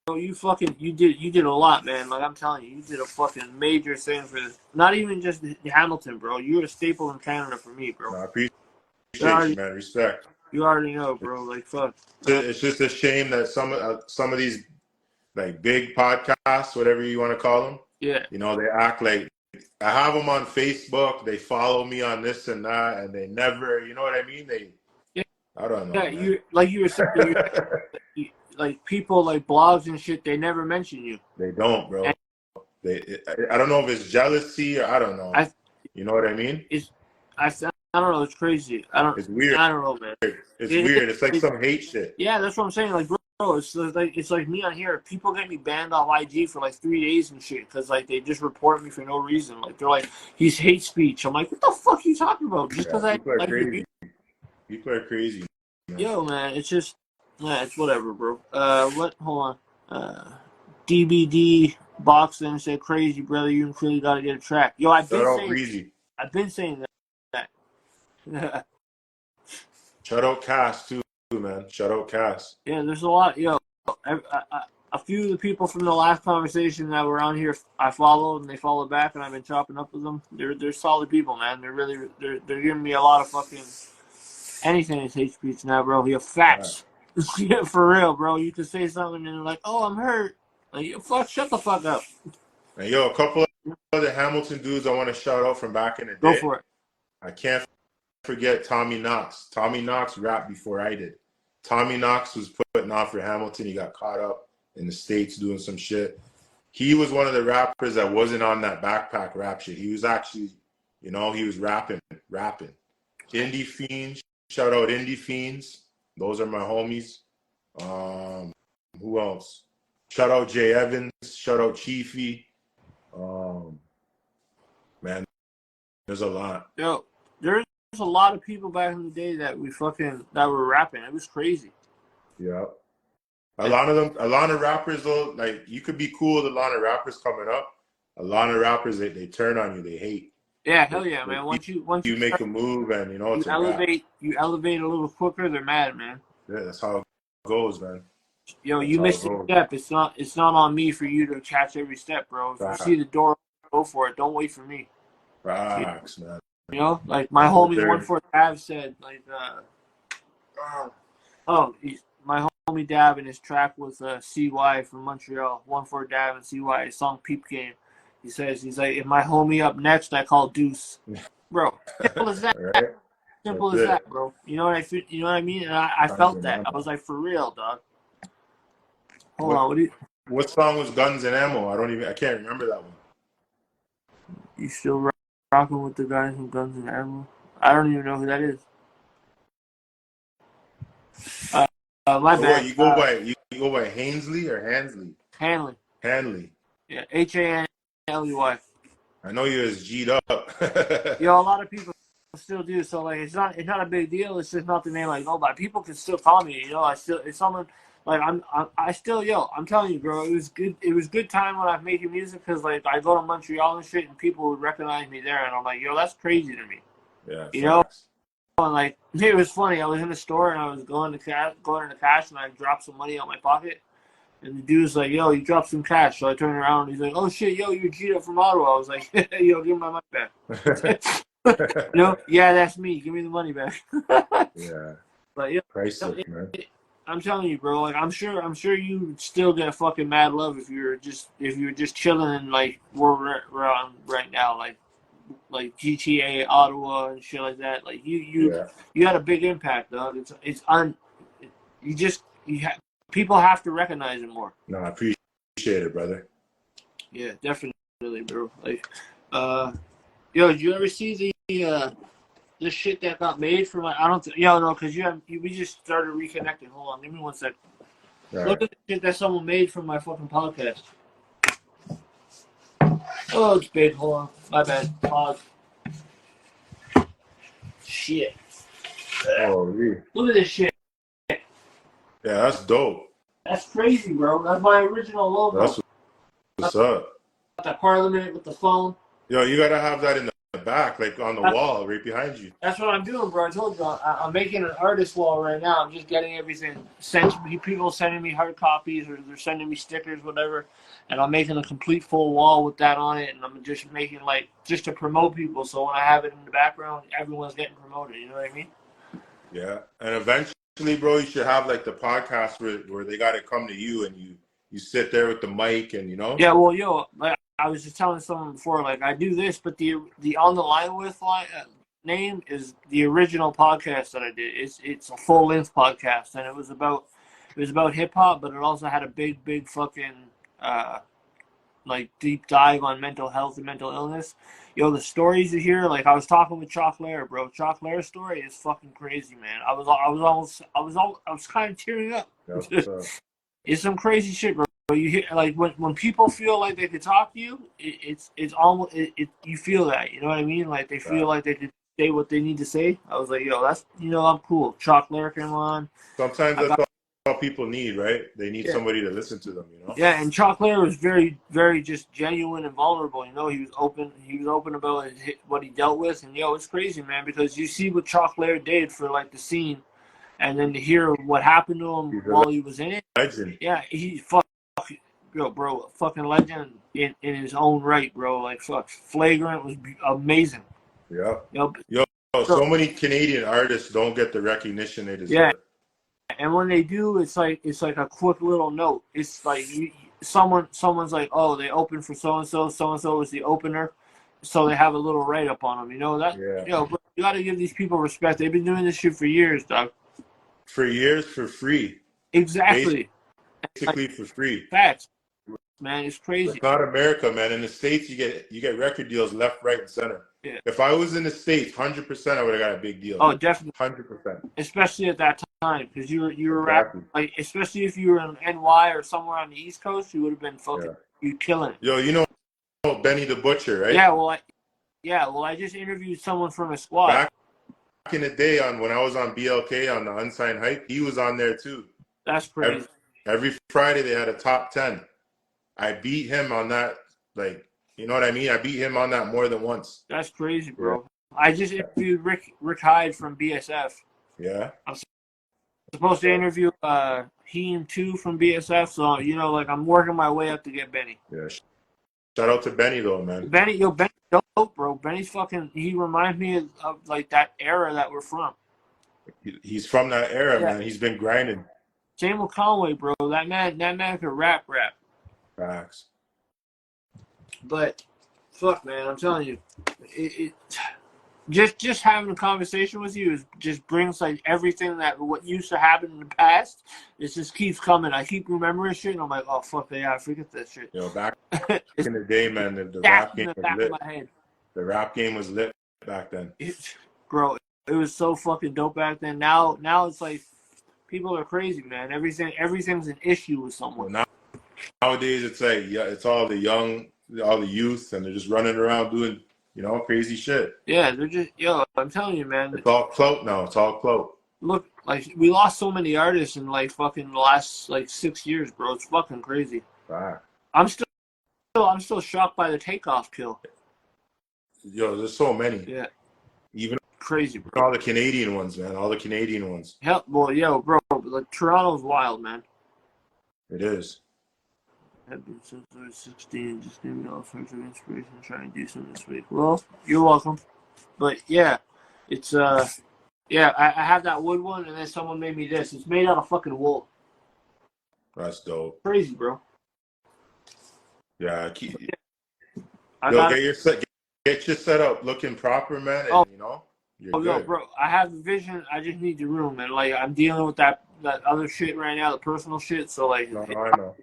You did a lot, man. Like, I'm telling you, you did a fucking major thing for this. Not even just Hamilton, bro. You're a staple in Canada for me, bro. No, I appreciate you, man. Respect. You already know, bro. Like, fuck. It's just a shame that some of these, like, big podcasts, whatever you want to call them, yeah, you know, they act like I have them on Facebook. They follow me on this and that, and they never, you know what I mean? I don't know. Yeah, you were saying. Like, people like blogs and shit, they never mention you. They don't, bro. I don't know if it's jealousy or I don't know. You know what I mean? I don't know. It's crazy. It's weird. I don't know, man. It's weird. It's like some hate shit. Yeah, that's what I'm saying. Like, bro, it's like me on here. People get me banned off IG for like 3 days and shit because like they just report me for no reason. Like, they're like, he's hate speech. I'm like, what the fuck are you talking about? Just because people are crazy. People are crazy. Man. Yo, man, it's just. Yeah, it's whatever, bro. Hold on. DBD boxing said, "Crazy, brother. You clearly got to get a track." Yo, I've been saying that. Shout out Cass too, man. Shout out Cass. Yeah, there's a lot. Yo, a few of the people from the last conversation that were on here, I followed and they followed back, and I've been chopping up with them. They're solid people, man. They're giving me a lot of fucking anything is hate speech now, bro. You have facts. Yeah, for real, bro. You can say something and they're like, "Oh, I'm hurt." Like, shut the fuck up. And yo, a couple of other Hamilton dudes I want to shout out from back in the day. Go for it. I can't forget Tommy Knox. Tommy Knox rapped before I did. Tommy Knox was putting on for Hamilton. He got caught up in the States doing some shit. He was one of the rappers that wasn't on that backpack rap shit. He was actually, he was rapping. Indie Fiends. Shout out Indie Fiends. Those are my homies. Who else? Shout out Jay Evans. Shout out Chiefy. Man, there's a lot. Yo, there's a lot of people back in the day that were rapping. It was crazy. Yeah. A lot of rappers though, like, you could be cool with a lot of rappers coming up. A lot of rappers, they turn on you, they hate. Yeah, hell yeah, man. Once you make a move and you elevate a little quicker, they're mad, man. Yeah, that's how it goes, man. Yo, That's you how it missed a goes. step. It's not on me for you to catch every step, bro. If you see the door, go for it. Don't wait for me. Facts, man. You know, like my Out homie there. 1/4 Dav said, like, my homie Dav in his track with CY from Montreal, 1/4 Dav and CY, his song Peep Game. He's like, if my homie up next, I call Deuce, bro. Simple as that. Right? Simple That's as that, it. bro. You know what I feel? You know what I mean? And I felt that. I was like, for real, dog. Hold on, What song was Guns and Ammo? I can't remember that one. you still rocking with the guys from Guns and Ammo? I don't even know who that is. My So bad. what, you go by Hainsley or Hansley? Hanley. Hanley. Yeah, Hanley. I know you as G'd up. Yo, a lot of people still do. So like, it's not a big deal. It's just not the name I go by. People can still call me. You know, it's someone like I still I'm telling you, bro. It was good. It was good time when I was making music because like I go to Montreal and shit, and people would recognize me there, and I'm like, yo, that's crazy to me. Yeah, You facts. know, and like it was funny. I was in the store and I was going to the cash, and I dropped some money out my pocket. And the dude's like, yo, you dropped some cash. So I turned around and he's like, oh shit, yo, you're G'd up from Ottawa. I was like, yo, give me my money back. You know, yeah, that's me. Give me the money back. Yeah. But yeah, Priceless, man. I'm telling you, bro. Like, I'm sure you would still get fucking mad love if you were just chilling in like where we're on right now, like GTA, Ottawa, and shit like that. Like you had a big impact, dog. People have to recognize it more. No, I appreciate it, brother. Yeah, definitely, bro. Like, yo, did you ever see the shit that got made from I don't no, because we just started reconnecting. Hold on, give me 1 second. Look at the shit that someone made from my fucking podcast. Oh, it's big. Hold on, my bad. Pause. Shit. Oh, really? Look at this shit. Yeah, that's dope. That's crazy, bro. That's my original logo. That's what's up. That Parliament with the phone. Yo, you gotta have that in the back, like on the wall, right behind you. That's what I'm doing, bro. I told you, I'm making an artist wall right now. I'm just getting everything sent to me. People sending me hard copies or they're sending me stickers, whatever. And I'm making a complete full wall with that on it. And I'm just making just to promote people. So when I have it in the background, everyone's getting promoted. You know what I mean? Yeah, and eventually, bro, you should have like the podcast where they gotta come to you and you sit there with the mic and you know. Yeah, well, yo, like I was just telling someone before, like I do this, but the On the Line with name is the original podcast that I did. It's a full length podcast, and it was about hip hop, but it also had a big fucking like deep dive on mental health and mental illness. Yo, the stories you hear, like I was talking with Chalk Lair, bro. Chalk Lair's story is fucking crazy, man. I was kind of tearing up. It's some crazy shit, bro. You hear like when people feel like they could talk to you, it's almost you feel that, you know what I mean? Like they feel like they could say what they need to say. I was like, yo, that's I'm cool. Chalk Lair came on. Sometimes that's all people need, right? They need somebody to listen to them, you know. Yeah, and Chalk Lair was very, very just genuine and vulnerable. You know, he was open. He was open about what he dealt with, and it's crazy, man. Because you see what Chalk Lair did for like the scene, and then to hear what happened to him while he was in it. Legend. Yeah, he bro, fucking legend in his own right, bro. Like Flagrant was amazing. Yeah. So many Canadian artists don't get the recognition they deserve. Yeah. And when they do, it's like a quick little note. It's like someone's like, oh, they opened for so and so was the opener, so they have a little write up on them. You know that? Yeah. But you got to give these people respect. They've been doing this shit for years, dog. For years, for free. Exactly. Basically for free. Facts, man. It's crazy. It's not America, man. In the States, you get record deals left, right, and center. Yeah. If I was in the States, 100%, I would have got a big deal. Oh, definitely. 100%. Especially at that time, because you were rapping, like, especially if you were in NY or somewhere on the East Coast, you would have been fucking you killing it. Yo, you know Benny the Butcher, right? Yeah, well, I just interviewed someone from a squad. Back in the day, when I was on BLK on the Unsigned Hype, he was on there too. That's crazy. Every Friday they had a top 10. I beat him on that, like, you know what I mean? I beat him on that more than once. That's crazy, bro. I just interviewed Rick Hyde from BSF. Yeah. supposed to interview Heem 2 from BSF, so you know, like I'm working my way up to get Benny. Yeah. Shout out to Benny though, man. Benny's dope, bro. Benny's fucking. He reminds me of like that era that we're from. He's from that era, Yeah. man. He's been grinding. Same with Conway, bro. That man could rap. Facts. But fuck, man, I'm telling you, just having a conversation with you just brings like everything that what used to happen in the past. It just keeps coming. I keep remembering shit, and I'm like, oh fuck, yeah, I forget that shit. Yo, back in the day, man, the rap game was lit. Of my head. The rap game was lit back then. Bro, it was so fucking dope back then. Now it's like people are crazy, man. Everything's an issue with someone. Well, nowadays, it's like it's all the young, all the youth, and they're just running around doing, you know, crazy shit. Yeah, they're just I'm telling you, man. It's all clout now. It's all clout. Look, like we lost so many artists in like fucking the last like 6 years, bro. It's fucking crazy. Right. I'm still shocked by the Takeoff kill. Yo, there's so many. Yeah. Even crazy, bro. all the Canadian ones, man. All the Canadian ones. Hell, well, yo, bro. Like Toronto's wild, man. It is. I've been since I was 16, just gave me all sorts of inspiration trying to do something this week. Well, you're welcome. But yeah, it's yeah, I have that wood one, and then someone made me this. It's made out of fucking wool. That's dope. Crazy, bro. Yeah, get your setup looking proper, man. And, you know, you're good. No, bro. I have the vision. I just need the room, and like I'm dealing with that other shit right now, the personal shit. So like, I know.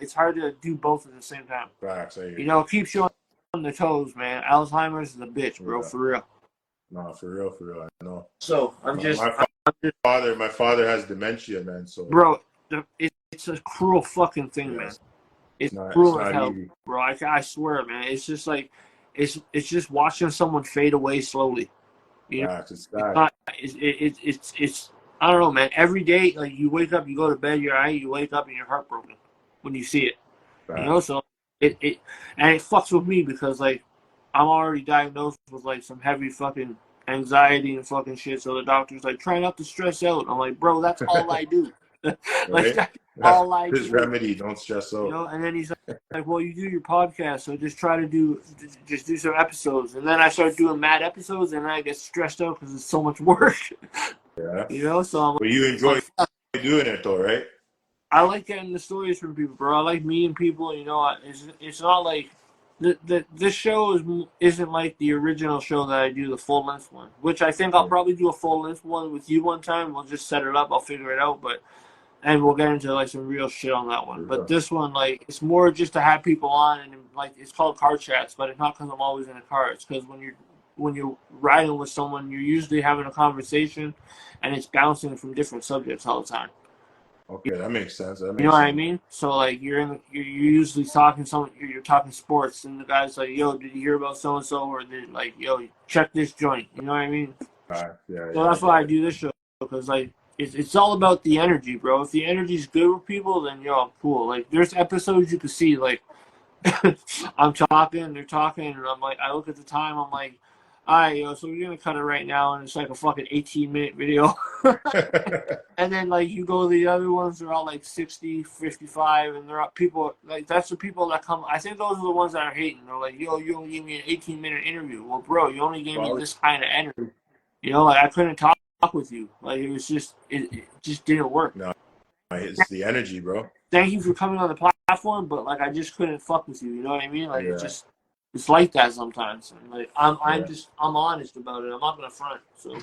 It's hard to do both at the same time. Facts, you know, keep showing on the toes, man. Alzheimer's is a bitch, bro. Yeah. For real. No, for real. I know. So my father has dementia, man. So bro, it's a cruel fucking thing, man. It's cruel as hell, easy. Bro. I swear, man. It's just like it's just watching someone fade away slowly. You know? It's sad. It's I don't know, man. Every day, like you wake up, you go to bed, you wake up and you're heartbroken when you see it. Facts. You know, so it fucks with me because like I'm already diagnosed with like some heavy fucking anxiety and fucking shit. So the doctor's like, try not to stress out. I'm like, bro, that's all I do. Like that's all I do. His remedy, don't stress out. You know, and then he's like, well, you do your podcast, so just try to do some episodes. And then I start doing mad episodes, and I get stressed out because it's so much work. Yeah. You know, so I'm. But you enjoy doing it, though, right? I like getting the stories from people, bro. I like meeting people. You know, it's not like this show isn't like the original show that I do, the full length one. Which I think I'll probably do a full length one with you one time. We'll just set it up. I'll figure it out, and we'll get into like some real shit on that one. But this one, like, it's more just to have people on, and like it's called car chats, but it's not because I'm always in a car. It's because when you're riding with someone, you're usually having a conversation, and it's bouncing from different subjects all the time. Okay, that makes sense. You know what I mean? So like you're usually talking you're talking sports, and the guy's like, "Yo, did you hear about so and so?" Or they're like, "Yo, check this joint." You know what I mean? So that's why I do this show, because like it's all about the energy, bro. If the energy's good with people, then yo, cool. Like there's episodes you can see like I'm talking, they're talking, and I'm like, I look at the time, I'm like, all right, yo, so we're gonna cut it right now, and it's like a fucking 18-minute video. And then like you go to the other ones, they're all like 60, 55, and they're all people like that's the people that come. I think those are the ones that are hating. They're like, yo, you only gave me an 18-minute interview. Well, bro, you only gave me this kind of energy. You know, like I couldn't talk with you. Like it was just it just didn't work. No, it's the energy, bro. Thank you for coming on the platform, but like I just couldn't fuck with you. You know what I mean? Like it's like that sometimes. And like I'm honest about it. I'm not gonna front. So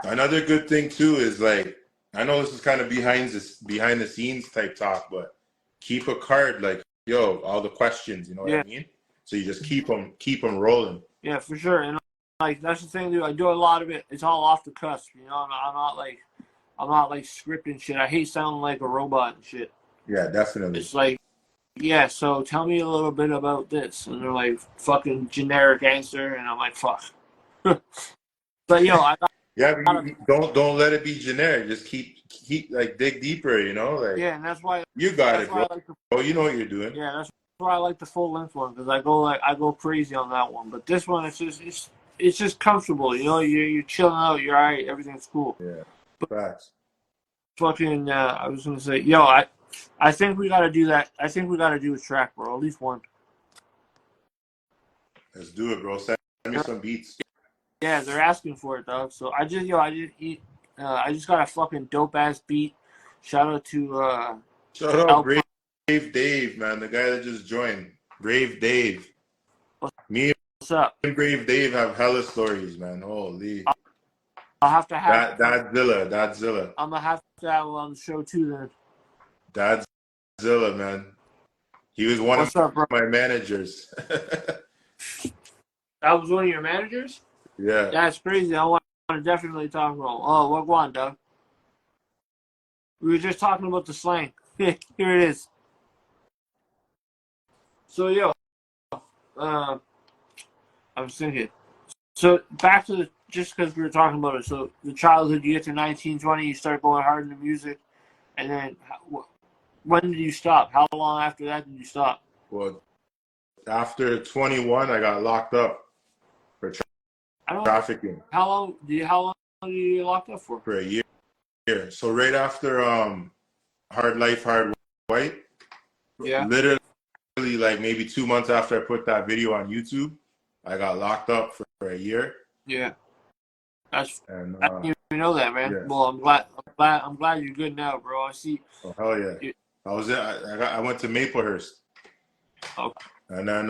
another good thing too is like, I know this is kind of behind the scenes type talk, but keep a card like, yo, all the questions. You know what I mean? So you just keep them rolling. Yeah, for sure. And like that's the thing, dude. I do a lot of it. It's all off the cusp. You know, I'm not like scripting shit. I hate sounding like a robot and shit. Yeah, definitely. It's like, yeah, so tell me a little bit about this. And they're like, fucking generic answer. And I'm like, fuck. But, yo, don't let it be generic. Just keep like, dig deeper, you know? Like, yeah, and that's why. You got it, bro. Oh, you know what you're doing. Yeah, that's why I like the full length one. Because I go crazy on that one. But this one, it's just comfortable. You know, you're chilling out. You're all right. Everything's cool. Yeah, facts. fucking. I was gonna say, yo, I think we gotta do that. I think we gotta do a track, bro. At least one. Let's do it, bro. Send me some beats. Yeah, they're asking for it, dog. So I just got a fucking dope ass beat. Shout out to Shout out Brave Dave, man, the guy that just joined. Brave Dave. Me What's up? and Brave Dave have hella stories, man. Holy. I'll have to have Dadzilla. I'm gonna have to have him on the show too then. Dadzilla, man. He was one What's of up, bro? my managers. That was one of your managers? Yeah. That's crazy. I want to definitely talk about. Oh, what one, Doug? We were just talking about the slang. Here it is. So, yo, I was thinking. So, back to just because we were talking about it. So, the childhood, you get to 19, 20, you start going hard into music. And then, when did you stop? How long after that did you stop? Well, after 21, I got locked up for trafficking. How long did you get locked up for? For a year. So right after Hard Life, Hard White, yeah, literally like maybe 2 months after I put that video on YouTube, I got locked up for a year. Yeah, that's. And I didn't even know that, man. Yeah. Well, I'm glad you're good now, bro. I see. Oh hell yeah! I went to Maplehurst. Okay. And then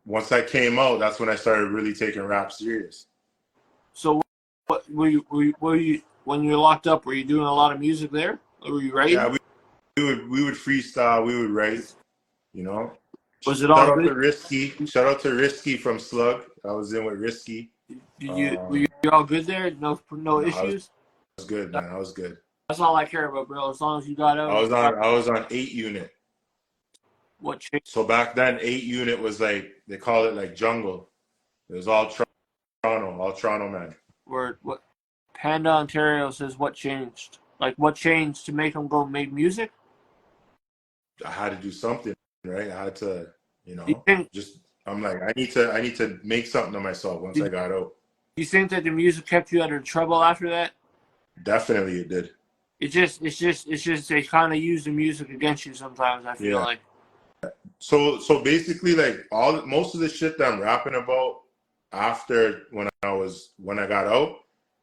once I came out, that's when I started really taking rap serious. So, what were you when you were locked up? Were you doing a lot of music there, or were you writing? Yeah, we would freestyle, we would write. You know. Was it all Shout good? Shout out to Risky from Slug. I was in with Risky. Were you all good there? No issues. I was good, man. I was good. That's all I care about, bro. As long as you got out. I was on 8 unit. What changed? So back then, 8 unit was like, they call it like jungle. It was all Toronto, man. Word. What? Panda Ontario says what changed? Like what changed to make them go make music? I had to do something, right? I had to, I'm like, I need to make something of myself once I got out. You think that the music kept you out of trouble after that? Definitely it did. It's just they kind of use the music against you sometimes, I feel like. So basically, like most of the shit that I'm rapping about after when I got out,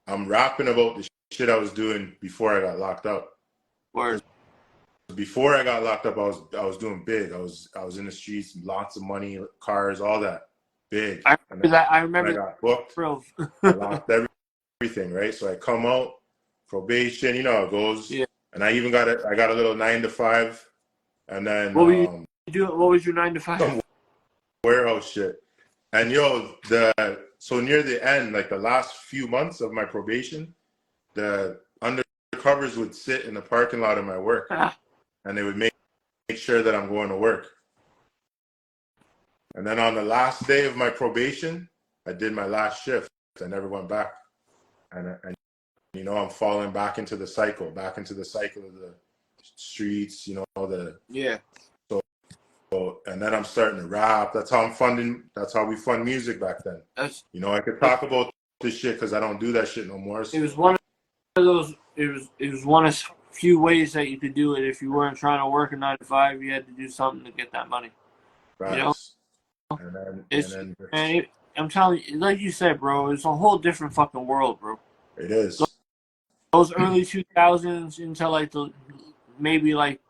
I'm rapping about the shit I was doing before I got locked up. Word. Before I got locked up, I was doing big. I was in the streets, lots of money, cars, all that, big. I remember I got booked. I lost everything, right? So I come out, probation, you know how it goes. Yeah. And I even got a little 9 to 5, and then what was your 9 to 5? Some warehouse shit. And so near the end, like the last few months of my probation, the undercovers would sit in the parking lot of my work, and they would make sure that I'm going to work. And then on the last day of my probation, I did my last shift. I never went back, and I'm falling back into the cycle of the streets. So, and then I'm starting to rap. That's how we fund music back then. I could talk about this shit because I don't do that shit no more. It was one of those. It was one of few ways that you could do it. If you weren't trying to work a 9 to 5, you had to do something to get that money. Right. I'm telling you, like you said, bro, it's a whole different fucking world, bro. It is. Those early 2000s until like maybe like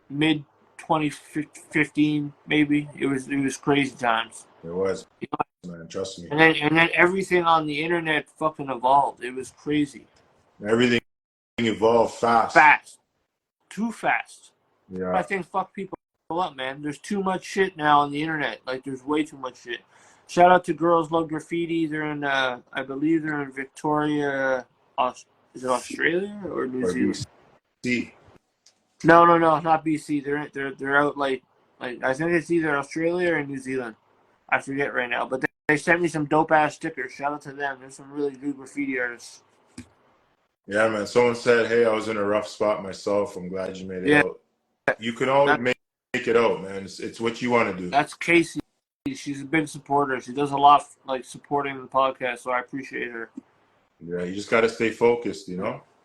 mid 2015, maybe it was crazy times. It was, man. Trust me. And then everything on the internet fucking evolved. It was crazy. Everything evolved fast. Too fast. Yeah. I think fuck people up, man. There's too much shit now on the internet. Like there's way too much shit. Shout out to Girls Love Graffiti. They're in I believe they're in Victoria. Is it Australia or New Zealand? BC. No, not BC. They're out like I think it's either Australia or New Zealand. I forget right now. But they sent me some dope ass stickers. Shout out to them. There's some really good graffiti artists. Yeah, man. Someone said, "Hey, I was in a rough spot myself. I'm glad you made it out." You can always make it out, man. It's what you want to do. That's Casey. She's a big supporter. She does a lot like supporting the podcast, so I appreciate her. Yeah, you just got to stay focused,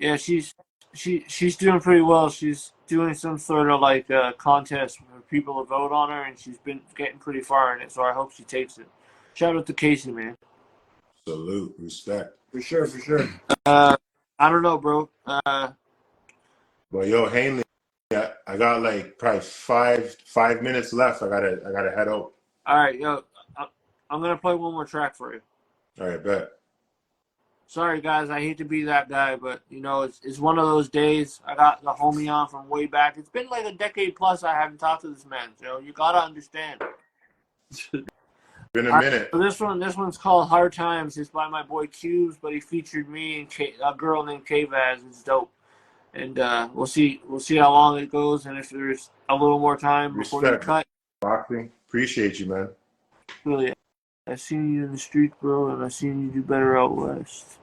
Yeah, she's she's doing pretty well. She's doing some sort of like contest for people to vote on her, and she's been getting pretty far in it. So I hope she takes it. Shout out to Casey, man. Salute, respect. For sure, for sure. I don't know, bro. But yo, Hanley, I got like probably five minutes left. I gotta head out. All right, yo, I'm gonna play one more track for you. All right, bet. Sorry, guys, I hate to be that guy, but you know it's one of those days. I got the homie on from way back. It's been like a decade plus I haven't talked to this man. So you gotta understand. Been a minute. So this one's called Hard Times. It's by my boy Cubes, but he featured me and a girl named K-Vaz. It's dope. And we'll see how long it goes, and if there's a little more time before you cut. Boxing. Appreciate you, man. Really, I seen you in the streets, bro, and I seen you do better out west.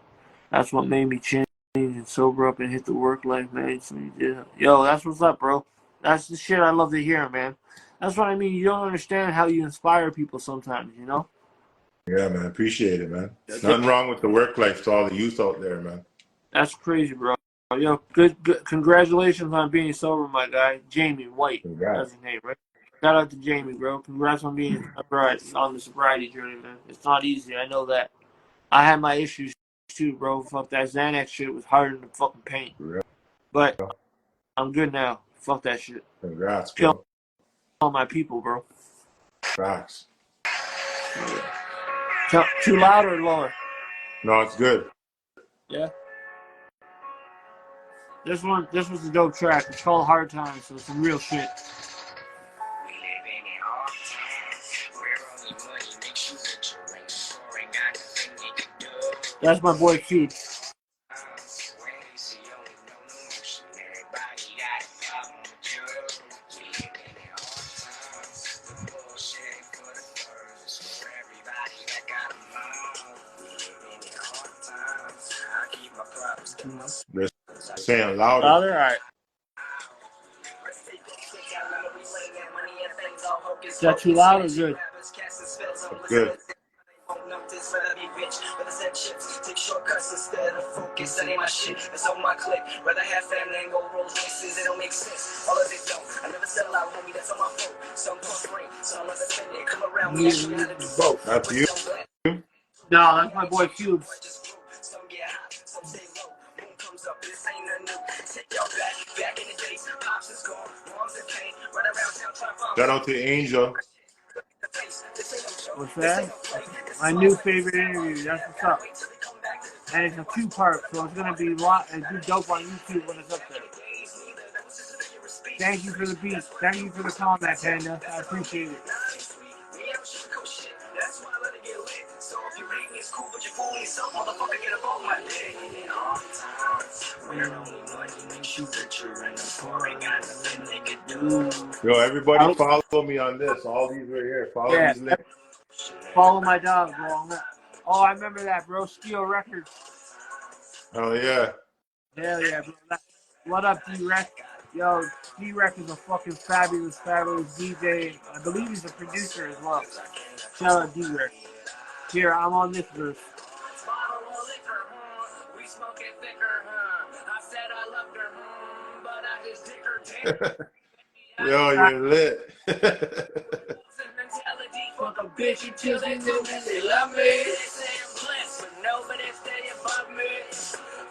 That's what made me change and sober up and hit the work life, man. So you did. Yo, that's what's up, bro. That's the shit I love to hear, man. That's what I mean. You don't understand how you inspire people sometimes, you know? Yeah, man. Appreciate it, man. Nothing wrong with the work life to all the youth out there, man. That's crazy, bro. Yo, good. Congratulations on being sober, my guy. Jamie White. Congrats. That's his name, right? Shout out to Jamie, bro. Congrats on being on the sobriety journey, man. It's not easy. I know that. I had my issues too, bro. Fuck that Xanax shit was harder than fucking pain. Yeah. But I'm good now. Fuck that shit. Congrats, bro. Kill all my people, bro. Facts. Too loud or lower? No, it's good. Yeah. This was a dope track. It's called Hard Times, so it's some real shit. That's my boy Q. They're saying louder. Louder? All right. Is that too loud or good? Good. Take shortcuts instead of focus. That ain't my shit. It's on my clip. Rather have family and go roll races. It don't make sense. All of it don't. I never sell out, homie. That's on my phone. Some pump ring. Some other thing. Come around me. Actually, how to do both. That's you. No, that's my boy Cubes. Some get hot. Some stay low. Boom comes up. This ain't a new. Take y'all back in the days. Pops is gone. Mom's in pain. Run around town trying to find. Shout out to Angel. What's that? My new favorite interview. That's what's up. And it's a 2-part, so it's gonna be dope on YouTube when it's up there. Thank you for the beat. Thank you for the comment, Panda. I appreciate it. Yo, everybody follow me on this. All these right here. Follow these links. Follow my dog, bro. Oh, I remember that, bro. Steel Records. Oh, yeah. Hell yeah, bro. What up, D-Rec? Yo, D-Rec is a fucking fabulous DJ. I believe he's a producer as well. Shout out D-Rec. Here, I'm on this verse. Yo, you're lit. Fuck a bitch until they tell me they love me. They say I'm blessed, but nobody stay above me.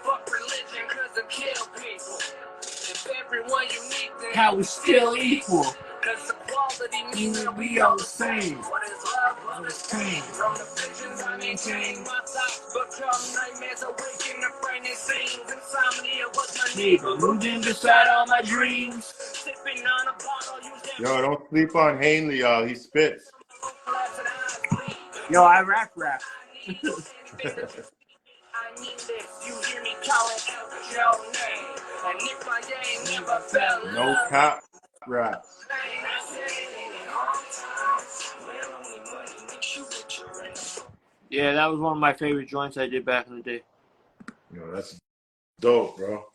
Fuck religion, cause I kill people. If everyone unique, then How we still equal. Cause equality means that We all the same. what is love? Love is pain. From the visions I maintain, my thoughts become nightmares. Awaken the frightening scenes. Insomnia was my Neighbor moved in beside all my dreams. sipping on a bottle. Use that Yo, don't sleep on Hanley, y'all. He spits. glass and I sleep. Yo, I rap. I need this. You hear me calling out your name. And if my game never fell in No love, cop rap. Yeah, that was one of my favorite joints I did back in the day. Yo, that's dope, bro.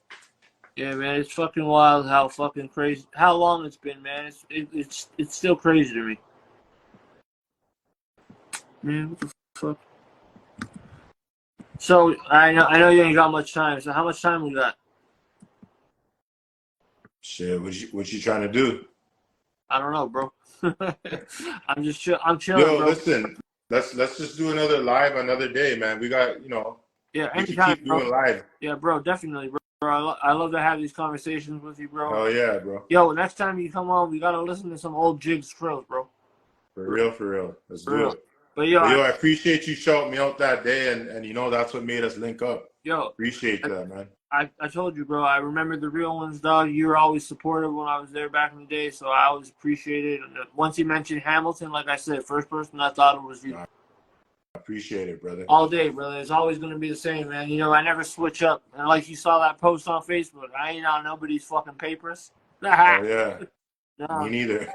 Yeah, man, it's fucking wild how fucking crazy, how long it's been, man. It's still crazy to me. Man, what the fuck? So I know you ain't got much time. So how much time we got? Shit, what you trying to do? I don't know, bro. I'm just I'm chilling, Yo, bro. listen, let's just do another live another day, man. We got, Yeah, we could anytime, keep bro. doing live. Yeah, bro, definitely, bro. I love to have these conversations with you, bro. Oh yeah, bro. Yo, next time you come on, we gotta listen to some old JIGZ CRILLZ, bro. For real, for real. Let's For do real. it. But yo, But yo, I appreciate you shouting me out that day, and that's what made us link up. Appreciate that, man. I told you, bro. I remember the real ones, dog. You were always supportive when I was there back in the day, so I always appreciated it. And once you mentioned Hamilton, like I said, first person I thought it was you. I appreciate it, brother. All day, brother. It's always going to be the same, man. I never switch up. And like you saw that post on Facebook, I ain't on nobody's fucking papers. Oh yeah. No. Me neither.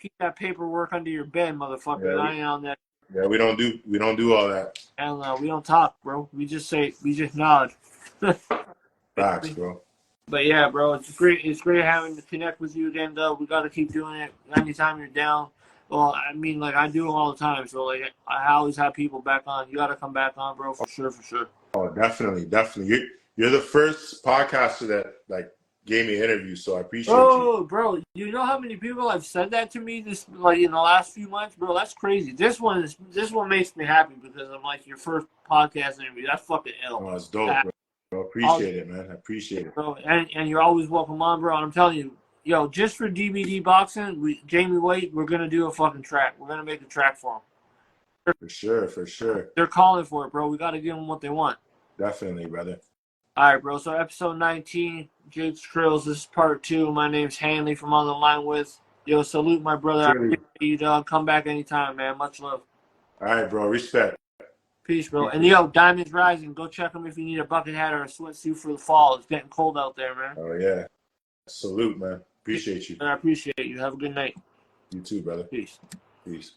keep that paperwork under your bed, motherfucker. Yeah, I ain't on that. Yeah, we don't do all that. And we don't talk, bro. We just nod. Facts, bro. But yeah, bro, it's great having to connect with you again, though. We got to keep doing it anytime you're down. Well, I mean, like, I do them all the time, so, like, I always have people back on. You got to come back on, bro, for sure. Oh, definitely. You're the first podcaster that, like, gave me an interview, so I appreciate you. Oh, bro, you know how many people have said that to me in the last few months, bro? That's crazy. This one makes me happy because I'm like your first podcast interview. That's fucking ill. Oh, that's dope, bro. Appreciate it, man. I appreciate it, bro. And you're always welcome on, bro. And I'm telling you, yo, just for DVD boxing, Jamie White, we're gonna do a fucking track. We're gonna make a track for him. For sure. They're calling for it, bro. We gotta give them what they want. Definitely, brother. All right, bro. So episode 19, JIGZ CRILLZ. This is part 2. My name's Hanley from On the Line With. Yo, salute my brother. Sure. I appreciate you, dog. Come back anytime, man. Much love. All right, bro. Respect. Peace, bro. And yo, Diamonds Rising. Go check them if you need a bucket hat or a sweatsuit for the fall. It's getting cold out there, man. Oh yeah. Salute, man. Appreciate you. I appreciate you. Have a good night. You too, brother. Peace. Peace.